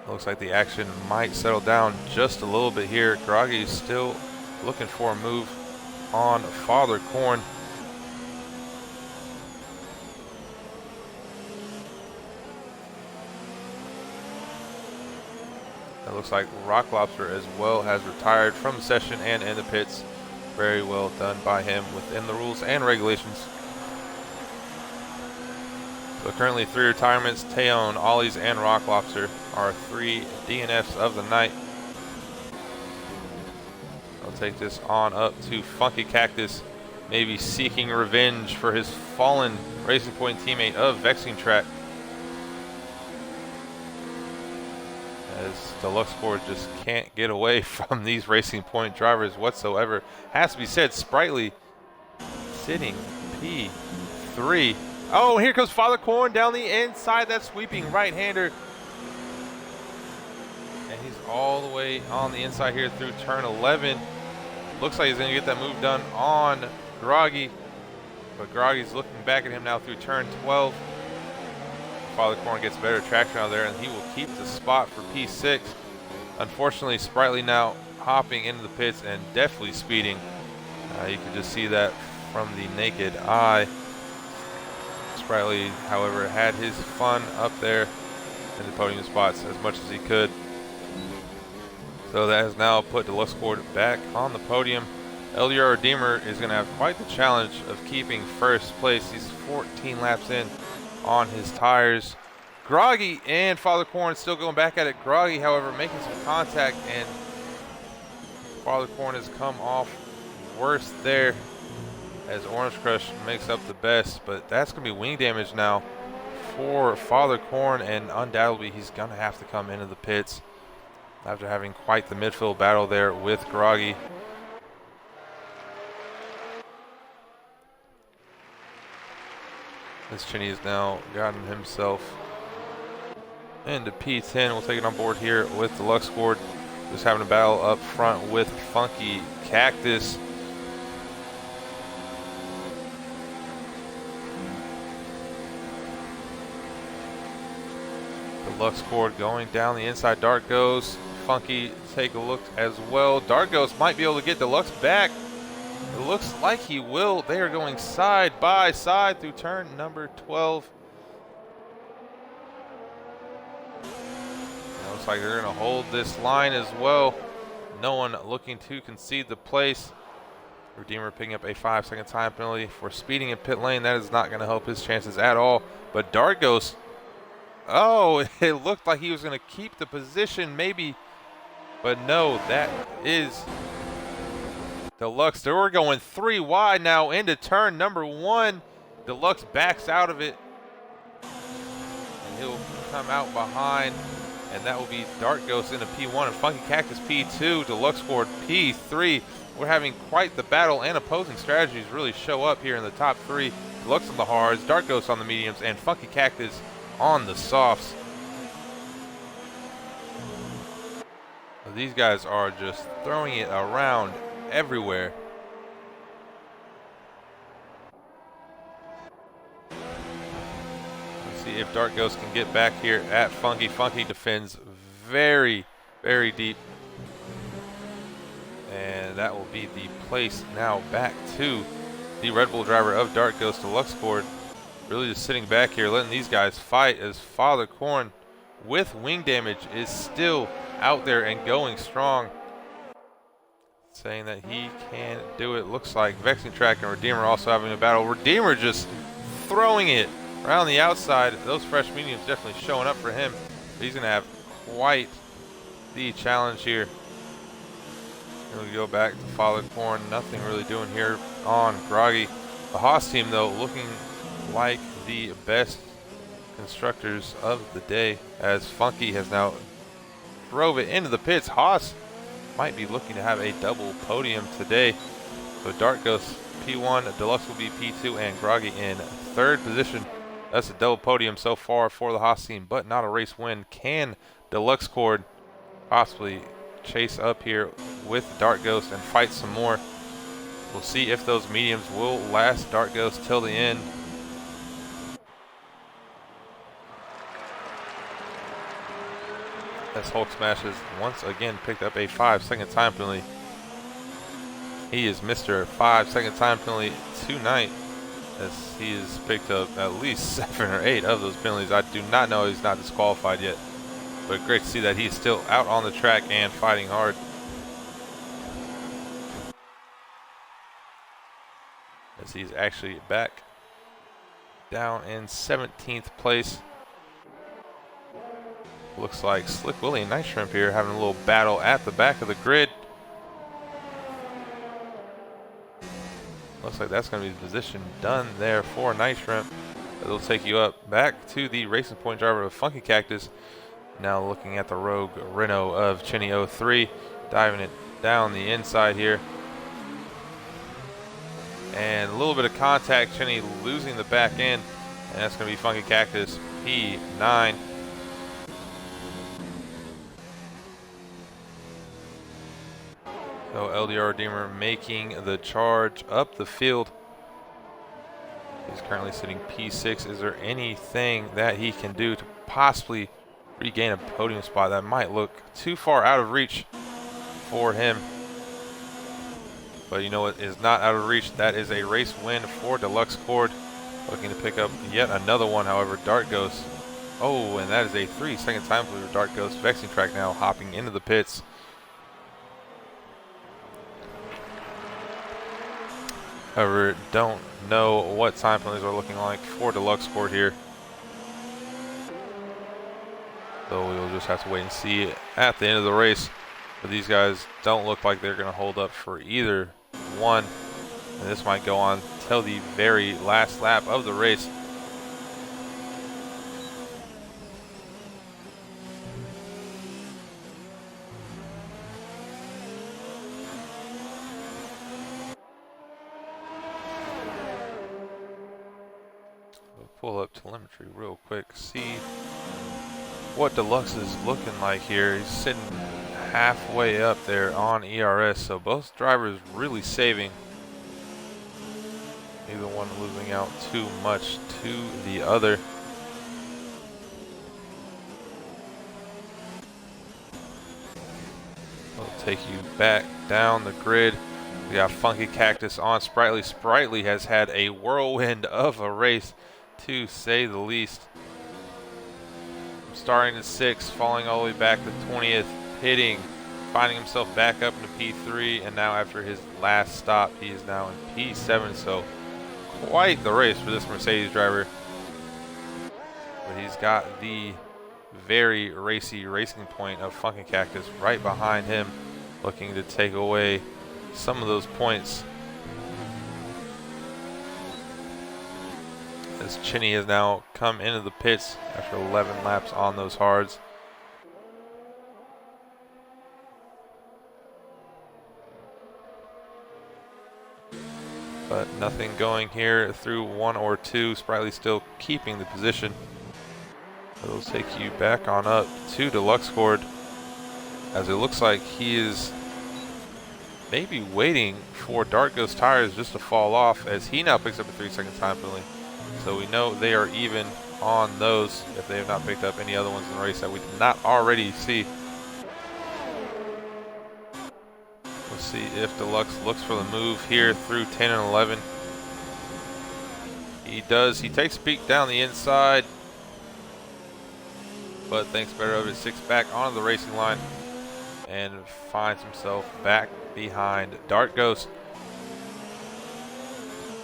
Looks like the action might settle down just a little bit here. Groggy is still looking for a move on Father Corn. It looks like Rock Lobster as well has retired from the session and in the pits. Very well done by him within the rules and regulations. So currently 3 retirements. Teon, Ollie's, and Rock Lobster are 3 DNFs of the night. I'll take this on up to Funky Cactus, maybe seeking revenge for his fallen Racing Point teammate of Vexing Track, as Deluxe Cord just can't get away from these Racing Point drivers whatsoever. Has to be said, Sprightly sitting P3. Oh, here comes Father Corn down the inside, that sweeping right-hander. And he's all the way on the inside here through turn 11. Looks like he's going to get that move done on Groggy, but Groggy's looking back at him now through turn 12. Father Corn gets better traction out there, and he will keep the spot for P6. Unfortunately, Sprightly now hopping into the pits and definitely speeding. You can just see that from the naked eye. Sprightly, however, had his fun up there in the podium spots as much as he could. So that has now put Deluxe Cord back on the podium. LDR Redeemer is going to have quite the challenge of keeping first place. He's 14 laps in on his tires. Groggy and Father Corn still going back at it. Groggy, however, making some contact, and Father Corn has come off worse there as Orange Crush makes up the best. But that's going to be wing damage now for Father Corn, and undoubtedly he's going to have to come into the pits after having quite the midfield battle there with Groggy. As Chinny has now gotten himself into P10. We'll take it on board here with the Lux Cord. Just having a battle up front with Funky Cactus. The Lux Cord going down the inside. Dart goes. Funky take a look as well. Dart goes might be able to get Deluxe back. It looks like he will. They are going side by side through turn number 12. It looks like they're going to hold this line as well. No one looking to concede the place. Redeemer picking up a 5-second time penalty for speeding in pit lane. That is not going to help his chances at all. But Dargos, oh, it looked like he was going to keep the position maybe. But no, that is Deluxe. They were going 3 wide now into turn number 1. Deluxe backs out of it, and he'll come out behind, and that will be Dark Ghost into P1 and Funky Cactus P2. Deluxe scored P3. We're having quite the battle, and opposing strategies really show up here in the top 3. Deluxe on the hards, Dark Ghost on the mediums, and Funky Cactus on the softs. These guys are just throwing it around everywhere. Let's see if Dark Ghost can get back here at Funky. Funky defends very, very deep. And that will be the place now back to the Red Bull driver of Dark Ghost, Deluxe Cord. Really just sitting back here, letting these guys fight as Father Corn with wing damage is still out there and going strong, saying that he can do it. Looks like Vexing Track and Redeemer also having a battle. Redeemer just throwing it around the outside. Those fresh mediums definitely showing up for him. He's going to have quite the challenge here. He'll go back to Father Corn. Nothing really doing here on Groggy. The Haas team, though, looking like the best constructors of the day, as Funky has now drove it into the pits. Haas might be looking to have a double podium today. So Dark Ghost P1, Deluxe will be P2, and Groggy in 3rd position. That's a double podium so far for the Haas team, but not a race win. Can Deluxe Cord possibly chase up here with Dark Ghost and fight some more? We'll see if those mediums will last Dark Ghost till the end. As Hulk Smash has once again picked up a 5-second time penalty. He is Mr. 5-second time penalty tonight, as he has picked up at least 7 or 8 of those penalties. I do not know he's not disqualified yet, but great to see that he's still out on the track and fighting hard. As he's actually back down in 17th place. Looks like Slick Willie and Night Shrimp here having a little battle at the back of the grid. Looks like that's going to be the position done there for Night Shrimp. It'll take you up back to the Racing Point driver of Funky Cactus. Now looking at the Rogue Renault of Chinny 03, diving it down the inside here. And a little bit of contact, Chinny losing the back end, and that's going to be Funky Cactus P9. So LDR Redeemer making the charge up the field. He's currently sitting P6. Is there anything that he can do to possibly regain a podium spot? That might look too far out of reach for him. But you know what is not out of reach? That is a race win for Deluxe Cord. Looking to pick up yet another one, however, Dark Ghost. Oh, and that is a 3-second time for Dark Ghost. Vexing Track now hopping into the pits. However, don't know what time penalties are looking like for Deluxe Court here. So we'll just have to wait and see at the end of the race. But these guys don't look like they're going to hold up for either one. And this might go on till the very last lap of the race. We'll pull up telemetry real quick, see what Deluxe is looking like here. He's sitting halfway up there on ERS, so both drivers really saving. Neither one losing out too much to the other. We'll take you back down the grid. We got Funky Cactus on Sprightly. Sprightly has had a whirlwind of a race, to say the least. Starting at 6th, falling all the way back to 20th, pitting, finding himself back up into P3, and now after his last stop, he is now in P7. So quite the race for this Mercedes driver. But he's got the very racy racing point of Funky Cactus right behind him, looking to take away some of those points. As Chinny has now come into the pits after 11 laps on those hards. But nothing going here through 1 or 2. Sprightly still keeping the position. It'll take you back on up to Deluxe Court, as it looks like he is maybe waiting for Dark Ghost tires just to fall off, as he now picks up a 3-second time penalty. So we know they are even on those if they have not picked up any other ones in the race that we did not already see. We'll see if Deluxe looks for the move here through 10 and 11. He does. He takes a peek down the inside, but thinks better of it. 6 back onto the racing line and finds himself back behind Dark Ghost.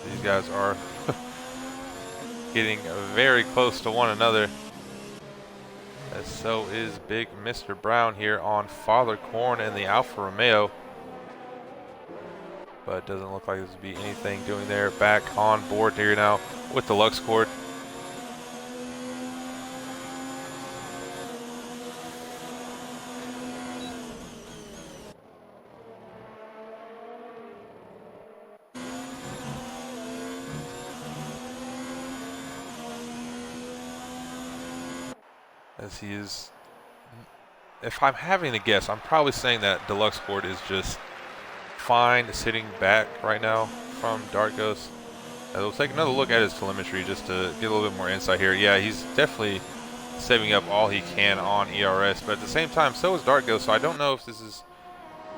These guys are getting very close to one another, as so is Big Mr. Brown here on Father Corn and the Alfa Romeo. But it doesn't look like there's to be anything doing there. Back on board here now with Deluxe Court. As he is, if I'm having to guess, I'm probably saying that Deluxe Court is just fine sitting back right now from Dark Ghost. We'll take another look at his telemetry just to get a little bit more insight here. Yeah, he's definitely saving up all he can on ERS, but at the same time, so is Dark Ghost, so I don't know if this is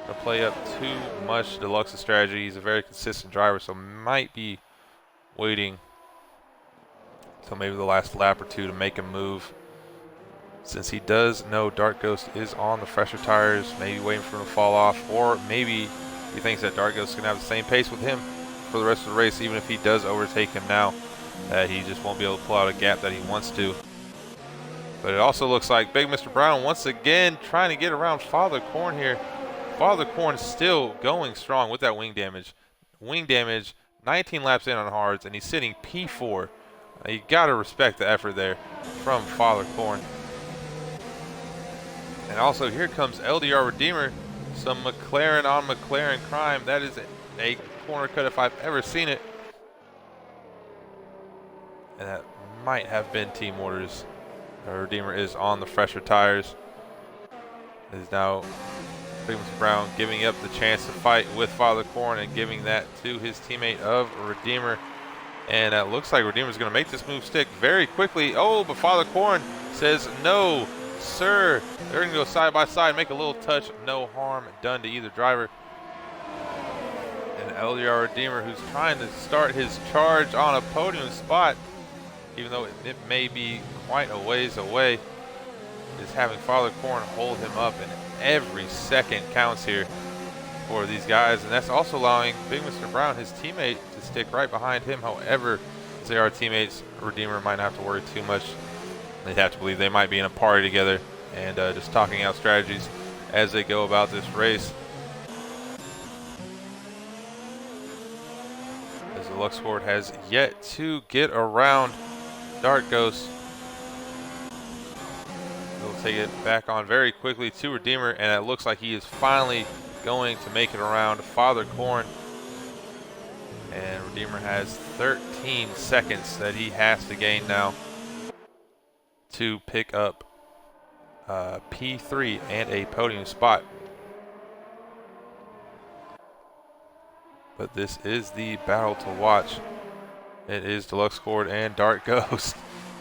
going to play up too much Deluxe's strategy. He's a very consistent driver, so might be waiting until maybe the last lap or two to make a move, since he does know Dark Ghost is on the fresher tires, maybe waiting for him to fall off, or maybe he thinks that Dark Ghost is going to have the same pace with him for the rest of the race. Even if he does overtake him now, he just won't be able to pull out a gap that he wants to. But it also looks like Big Mr. Brown once again trying to get around Father Corn here. Father Corn still going strong with that wing damage. Wing damage, 19 laps in on hards, and he's sitting P4. You got to respect the effort there from Father Corn. And also here comes LDR Redeemer. Some McLaren on McLaren crime. That is a corner cut if I've ever seen it. And that might have been Team Orders. Redeemer is on the fresher tires. It is now Big Mr. Brown giving up the chance to fight with Father Corn and giving that to his teammate of Redeemer. And it looks like Redeemer is going to make this move stick very quickly. Oh, but Father Corn says no, sir. They're going to go side by side, make a little touch. No harm done to either driver. And LDR Redeemer, who's trying to start his charge on a podium spot, even though it may be quite a ways away, is having Father Corn hold him up, and every second counts here. for these guys, and that's also allowing Big Mr. Brown, his teammate, to stick right behind him. However, as they are teammates, Redeemer might not have to worry too much. They'd have to believe they might be in a party together and just talking out strategies as they go about this race. As the Lux Squad has yet to get around Dark Ghost. They'll take it back on very quickly to Redeemer, and it looks like he is finally going to make it around Father Corn. And Redeemer has 13 seconds that he has to gain now to pick up P3 and a podium spot. But this is the battle to watch. It is Deluxe Squad and Dark Ghost.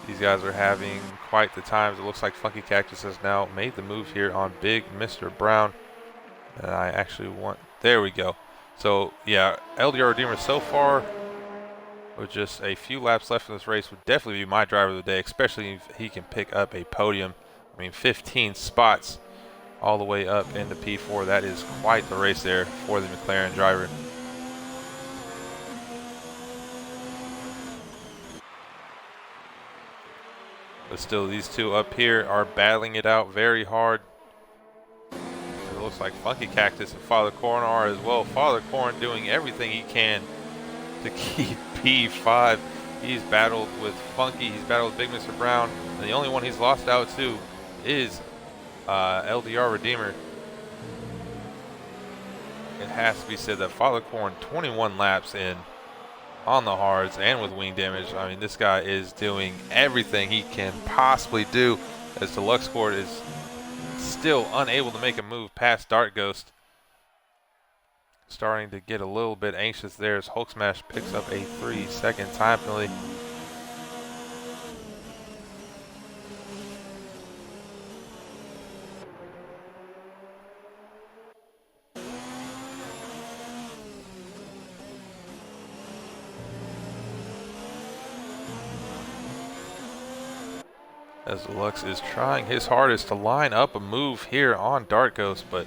These guys are having quite the times. It looks like Funky Cactus has now made the move here on Big Mr. Brown. And I actually want, there we go. So yeah, LDR Redeemer so far, with just a few laps left in this race, would definitely be my driver of the day, especially if he can pick up a podium. I mean, 15 spots all the way up into P4. That is quite the race there for the McLaren driver. But still, these two up here are battling it out very hard. It looks like Funky Cactus and Father Corn are as well. Father Corn doing everything he can to keep P5. He's battled with Funky, he's battled with Big Mr. Brown, and the only one he's lost out to is LDR Redeemer. It has to be said that Father Corn, 21 laps in on the hards and with wing damage. I mean, this guy is doing everything he can possibly do, as the Lux Squad is still unable to make a move past Dark Ghost. Starting to get a little bit anxious there as Hulk Smash picks up a 3-second time penalty. As Lux is trying his hardest to line up a move here on Dark Ghost, but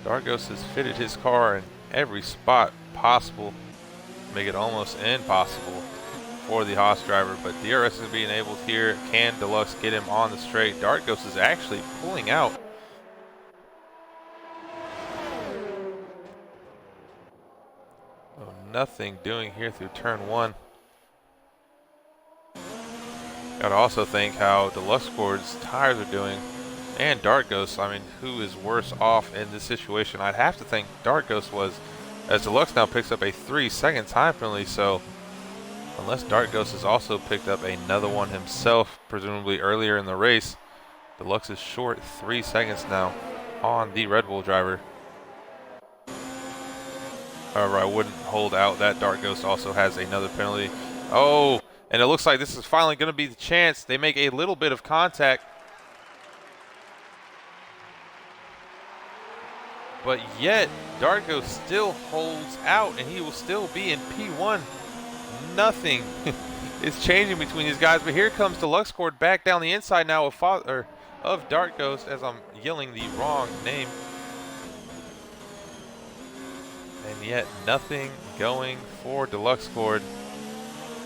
Dark Ghost has fitted his car in every spot possible, make it almost impossible for the Haas driver. But DRS is being able here. Can Deluxe get him on the straight? Dark Ghost is actually pulling out. Oh, nothing doing here through turn 1. Gotta also think how Deluxe Squad's tires are doing, and Dark Ghost. I mean, who is worse off in this situation? I'd have to think Dark Ghost was, as Deluxe now picks up a 3-second time penalty. So unless Dark Ghost has also picked up another one himself, presumably earlier in the race, Deluxe is short 3 seconds now on the Red Bull driver. However, I wouldn't hold out that Dark Ghost also has another penalty. Oh, and it looks like this is finally going to be the chance. They make a little bit of contact. But yet, Dark Ghost still holds out, and he will still be in P1. Nothing is changing between these guys. But here comes Deluxe Squad back down the inside now of Dark Ghost, as I'm yelling the wrong name. And yet, nothing going for Deluxe Squad,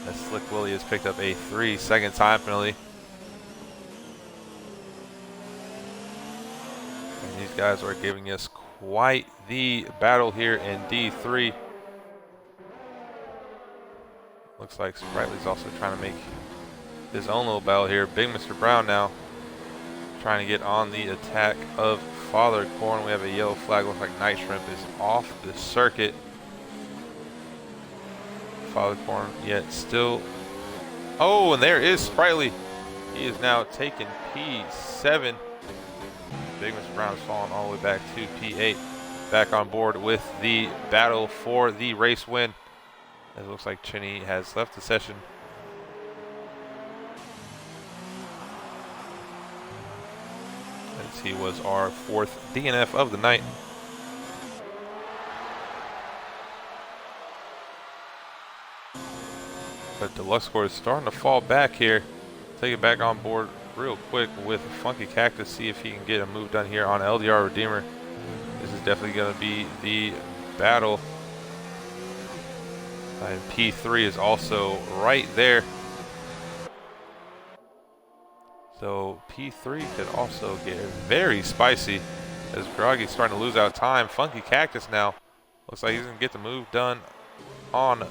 as Slick Willie has picked up a 3-second time penalty. And these guys are giving us quite the battle here in D3. Looks like Sprightly's also trying to make his own little battle here. Big Mr. Brown now trying to get on the attack of Father Corn. We have a yellow flag. Looks like Night Shrimp is off the circuit. Father Corn yet still. Oh, and there is Sprightly. He is now taking P7. Big Mr. Brown has fallen all the way back to P8. Back on board with the battle for the race win. It looks like Chinny has left the session. As he was our 4th DNF of the night. But Deluxe Squad is starting to fall back here. Take it back on board real quick with Funky Cactus. See if he can get a move done here on LDR Redeemer. This is definitely going to be the battle. And P3 is also right there. So P3 could also get very spicy as Groggy's starting to lose out time. Funky Cactus now looks like he's going to get the move done on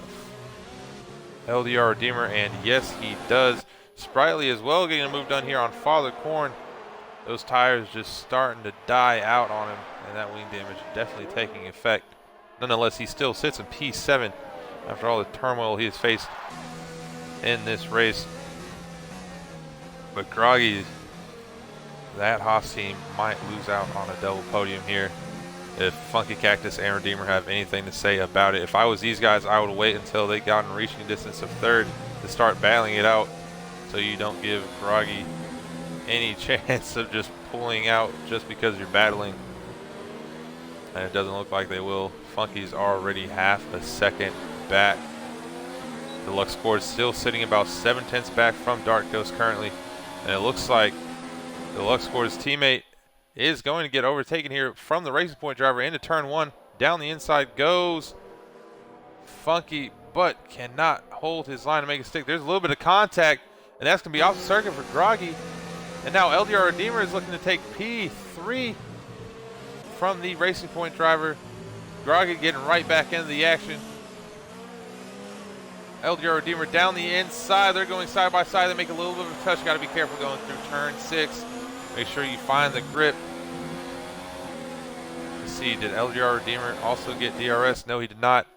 LDR Redeemer, and yes, he does. Sprightly as well getting a move done here on Father Corn. Those tires just starting to die out on him, and that wing damage definitely taking effect. Nonetheless, he still sits in P7 after all the turmoil he has faced in this race. But Groggy, that Haas team might lose out on a double podium here if Funky Cactus and Redeemer have anything to say about it. If I was these guys, I would wait until they got in reaching distance of third to start battling it out, so you don't give Groggy any chance of just pulling out just because you're battling. And it doesn't look like they will. Funky's already half a second back. Deluxe Squad still sitting about 7/10 back from Dark Ghost currently. And it looks like Deluxe Squad's teammate is going to get overtaken here from the Racing Point driver into turn 1. Down the inside goes Funky, but cannot hold his line to make it stick. There's a little bit of contact, and that's going to be off the circuit for Groggy. And now LDR Redeemer is looking to take P3 from the Racing Point driver. Groggy getting right back into the action. LDR Redeemer down the inside. They're going side by side. They make a little bit of a touch. Got to be careful going through turn 6. Make sure you find the grip. Let's see, did LDR Redeemer also get DRS? No, he did not.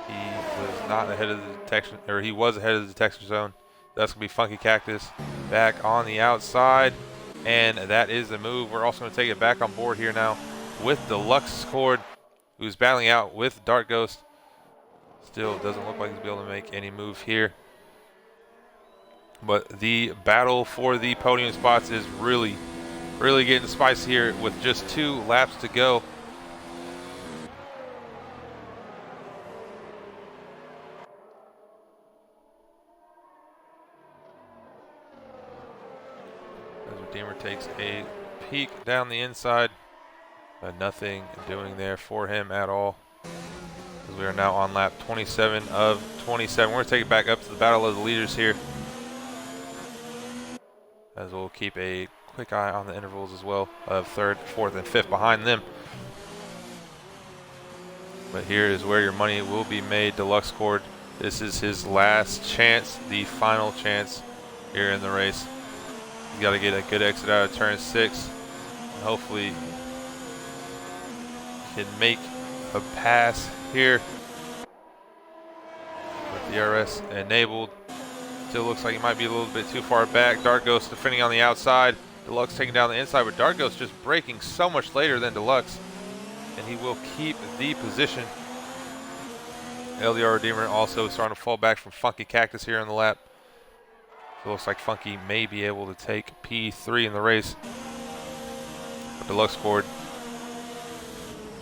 He was not ahead of the detection, or he was ahead of the detection zone. That's going to be Funky Cactus back on the outside. And that is the move. We're also going to take it back on board here now with Deluxe Squad, who's battling out with Dark Ghost. Still doesn't look like he's able to make any move here. But the battle for the podium spots is really getting spicy here with just 2 laps to go. As Redeemer takes a peek down the inside, but nothing doing there for him at all. As we are now on lap 27 of 27. We're going to take it back up to the battle of the leaders here, as we'll keep a quick eye on the intervals as well of 3rd, 4th, and 5th behind them. But here is where your money will be made. Deluxe Squad, this is his last chance, the final chance here in the race. He's got to get a good exit out of turn 6, and hopefully can make a pass here with DRS enabled. Still looks like he might be a little bit too far back. Dark Ghost defending on the outside. Deluxe taking down the inside, but Dark Ghost just braking so much later than Deluxe, and he will keep the position. LDR Redeemer also starting to fall back from Funky Cactus here in the lap. So it looks like Funky may be able to take P3 in the race. But Deluxe Squad,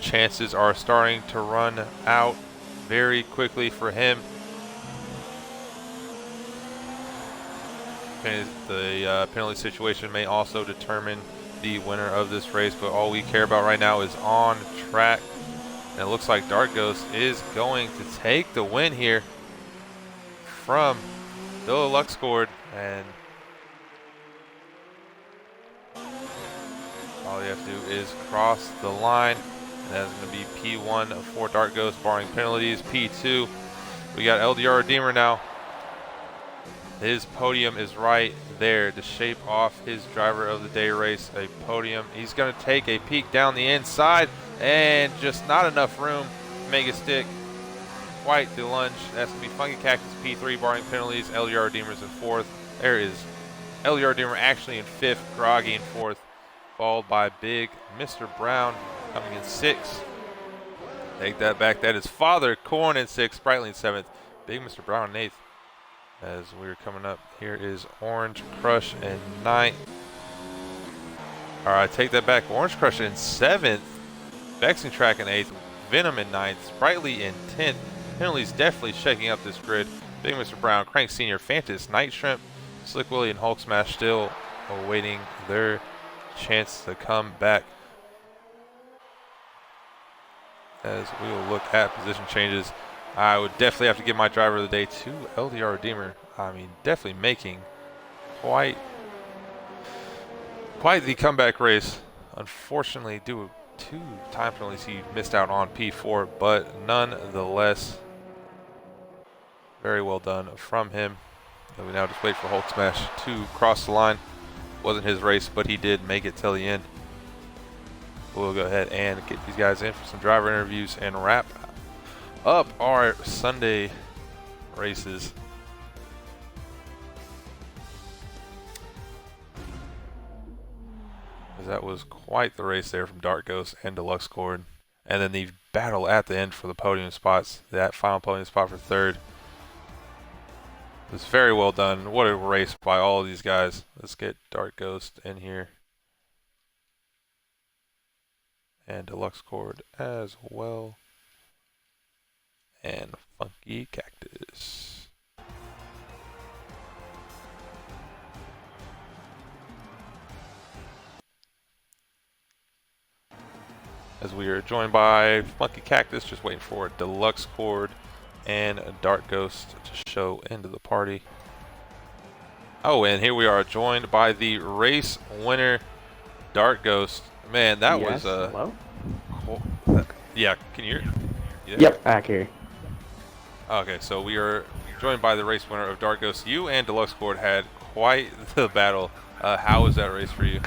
chances are starting to run out very quickly for him. The penalty situation may also determine the winner of this race, but all we care about right now is on track. And it looks like Dark Ghost is going to take the win here from the Deluxe Squad, and all you have to do is cross the line, and that's going to be P1 for Dark Ghost barring penalties. P2, we got LDR Redeemer now. His podium is right there to shape off his driver of the day race, a podium. He's going to take a peek down the inside, and just not enough room to make it stick. Quite the lunge. That's going to be Funky Cactus P3 barring penalties. LDR Redeemer's in 4th. There is LDR Redeemer actually in 5th, Groggy in 4th, followed by Big Mr. Brown coming in 6th. Take that back. That is Father Corn in 6th, Sprightly in 7th, Big Mr. Brown in 8th. As we're coming up, here is Orange Crush in 9th. All right, take that back. Orange Crush in 7th, Vexing Track in 8th, Venom in 9th, Sprightly in 10th. Penalties definitely shaking up this grid. Big Mr. Brown, Crank Senior, Fantas, Night Shrimp, Slick Willie, and Hulk Smash still awaiting their chance to come back. as we will look at position changes. I would definitely have to give my driver of the day to LDR Redeemer. I mean, definitely making quite the comeback race. Unfortunately, due to 2 time penalties, he missed out on P4, but nonetheless, very well done from him. And we now just wait for Hulk Smash to cross the line. Wasn't his race, but he did make it till the end. We'll go ahead and get these guys in for some driver interviews and wrap up our Sunday races. That was quite the race there from Dark Ghost and Deluxe Cord. And then the battle at the end for the podium spots. That final podium spot for third was very well done. What a race by all of these guys. Let's get Dark Ghost in here. And Deluxe Cord as well. And Funky Cactus. As we are joined by Funky Cactus, just waiting for Deluxe Cord and Dark Ghost to show into the party. Oh, and here we are joined by the race winner, Dark Ghost. Man, that was hello? Cool. Yeah, can you hear? Yeah. Yep, I can hear. Okay, so we are joined by the race winner of Dark Ghost. You and Deluxe Cord had quite the battle. How was that race for you?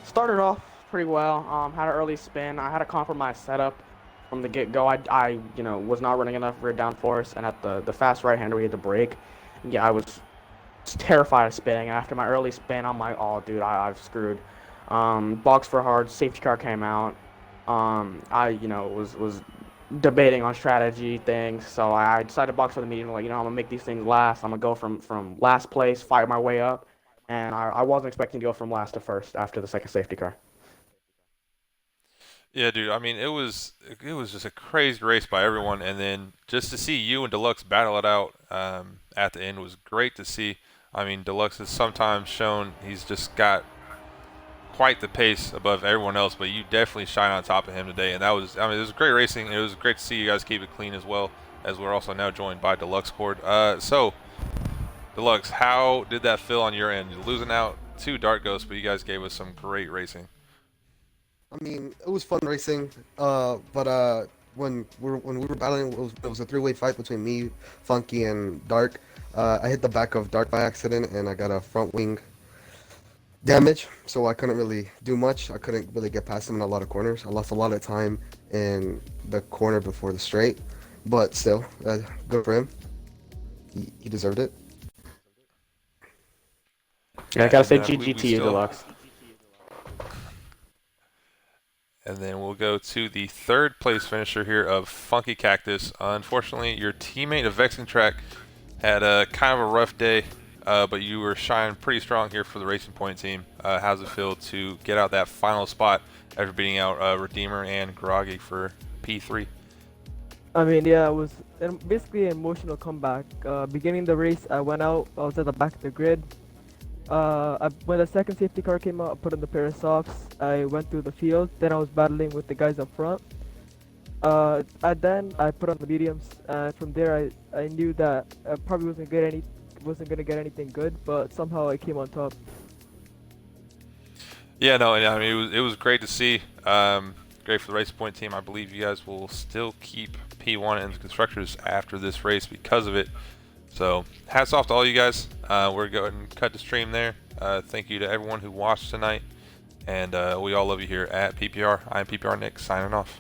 Started off pretty well. Had an early spin. I had a compromised setup from the get-go. I was not running enough rear downforce, and at the fast right-hander we had to brake. Yeah, I was terrified of spinning. After my early spin, I'm like, oh, dude, I've screwed. Box for hard. Safety car came out. I was debating on strategy things, so I decided to box for the medium. Like, I'm gonna make these things last. I'm gonna go from last place, fight my way up, and I wasn't expecting to go from last to first after the second safety car. Yeah, dude. I mean, it was just a crazy race by everyone, and then just to see you and Deluxe battle it out at the end was great to see. I mean, Deluxe has sometimes shown he's just got quite the pace above everyone else, but you definitely shine on top of him today, and that was, I mean, it was great racing. It was great to see you guys keep it clean as well, as we're also now joined by Deluxe Cord. So, Deluxe, how did that feel on your end? You're losing out to Dark Ghost, but you guys gave us some great racing. I mean, it was fun racing, but when we were battling, it was a 3-way fight between me, Funky, and Dark. I hit the back of Dark by accident, and I got a front wing damage, so I couldn't really do much. I couldn't really get past him in a lot of corners. I lost a lot of time in the corner before the straight, but still, good for him. He deserved it. Yeah, I gotta say GG to you, Deluxe. And then we'll go to the third place finisher here of Funky Cactus. Unfortunately, your teammate of Vexing Track had a kind of a rough day, but you were shining pretty strong here for the Racing Point team. How's it feel to get out that final spot after beating out Redeemer and Groggy for P3? I mean, yeah, it was basically an emotional comeback. Beginning the race, I went out, I was at the back of the grid. When the second safety car came out, I put on the pair of socks. I went through the field. Then I was battling with the guys up front. Then I put on the mediums. From there, I knew that I probably wasn't gonna get anything good, but somehow I came on top. Yeah, no, I mean it was great to see. Great for the Race Point team. I believe you guys will still keep P1 and the constructors after this race because of it. So hats off to all you guys. We're going to cut the stream there. Thank you to everyone who watched tonight, and we all love you here at PPR. I'm PPR Nick signing off.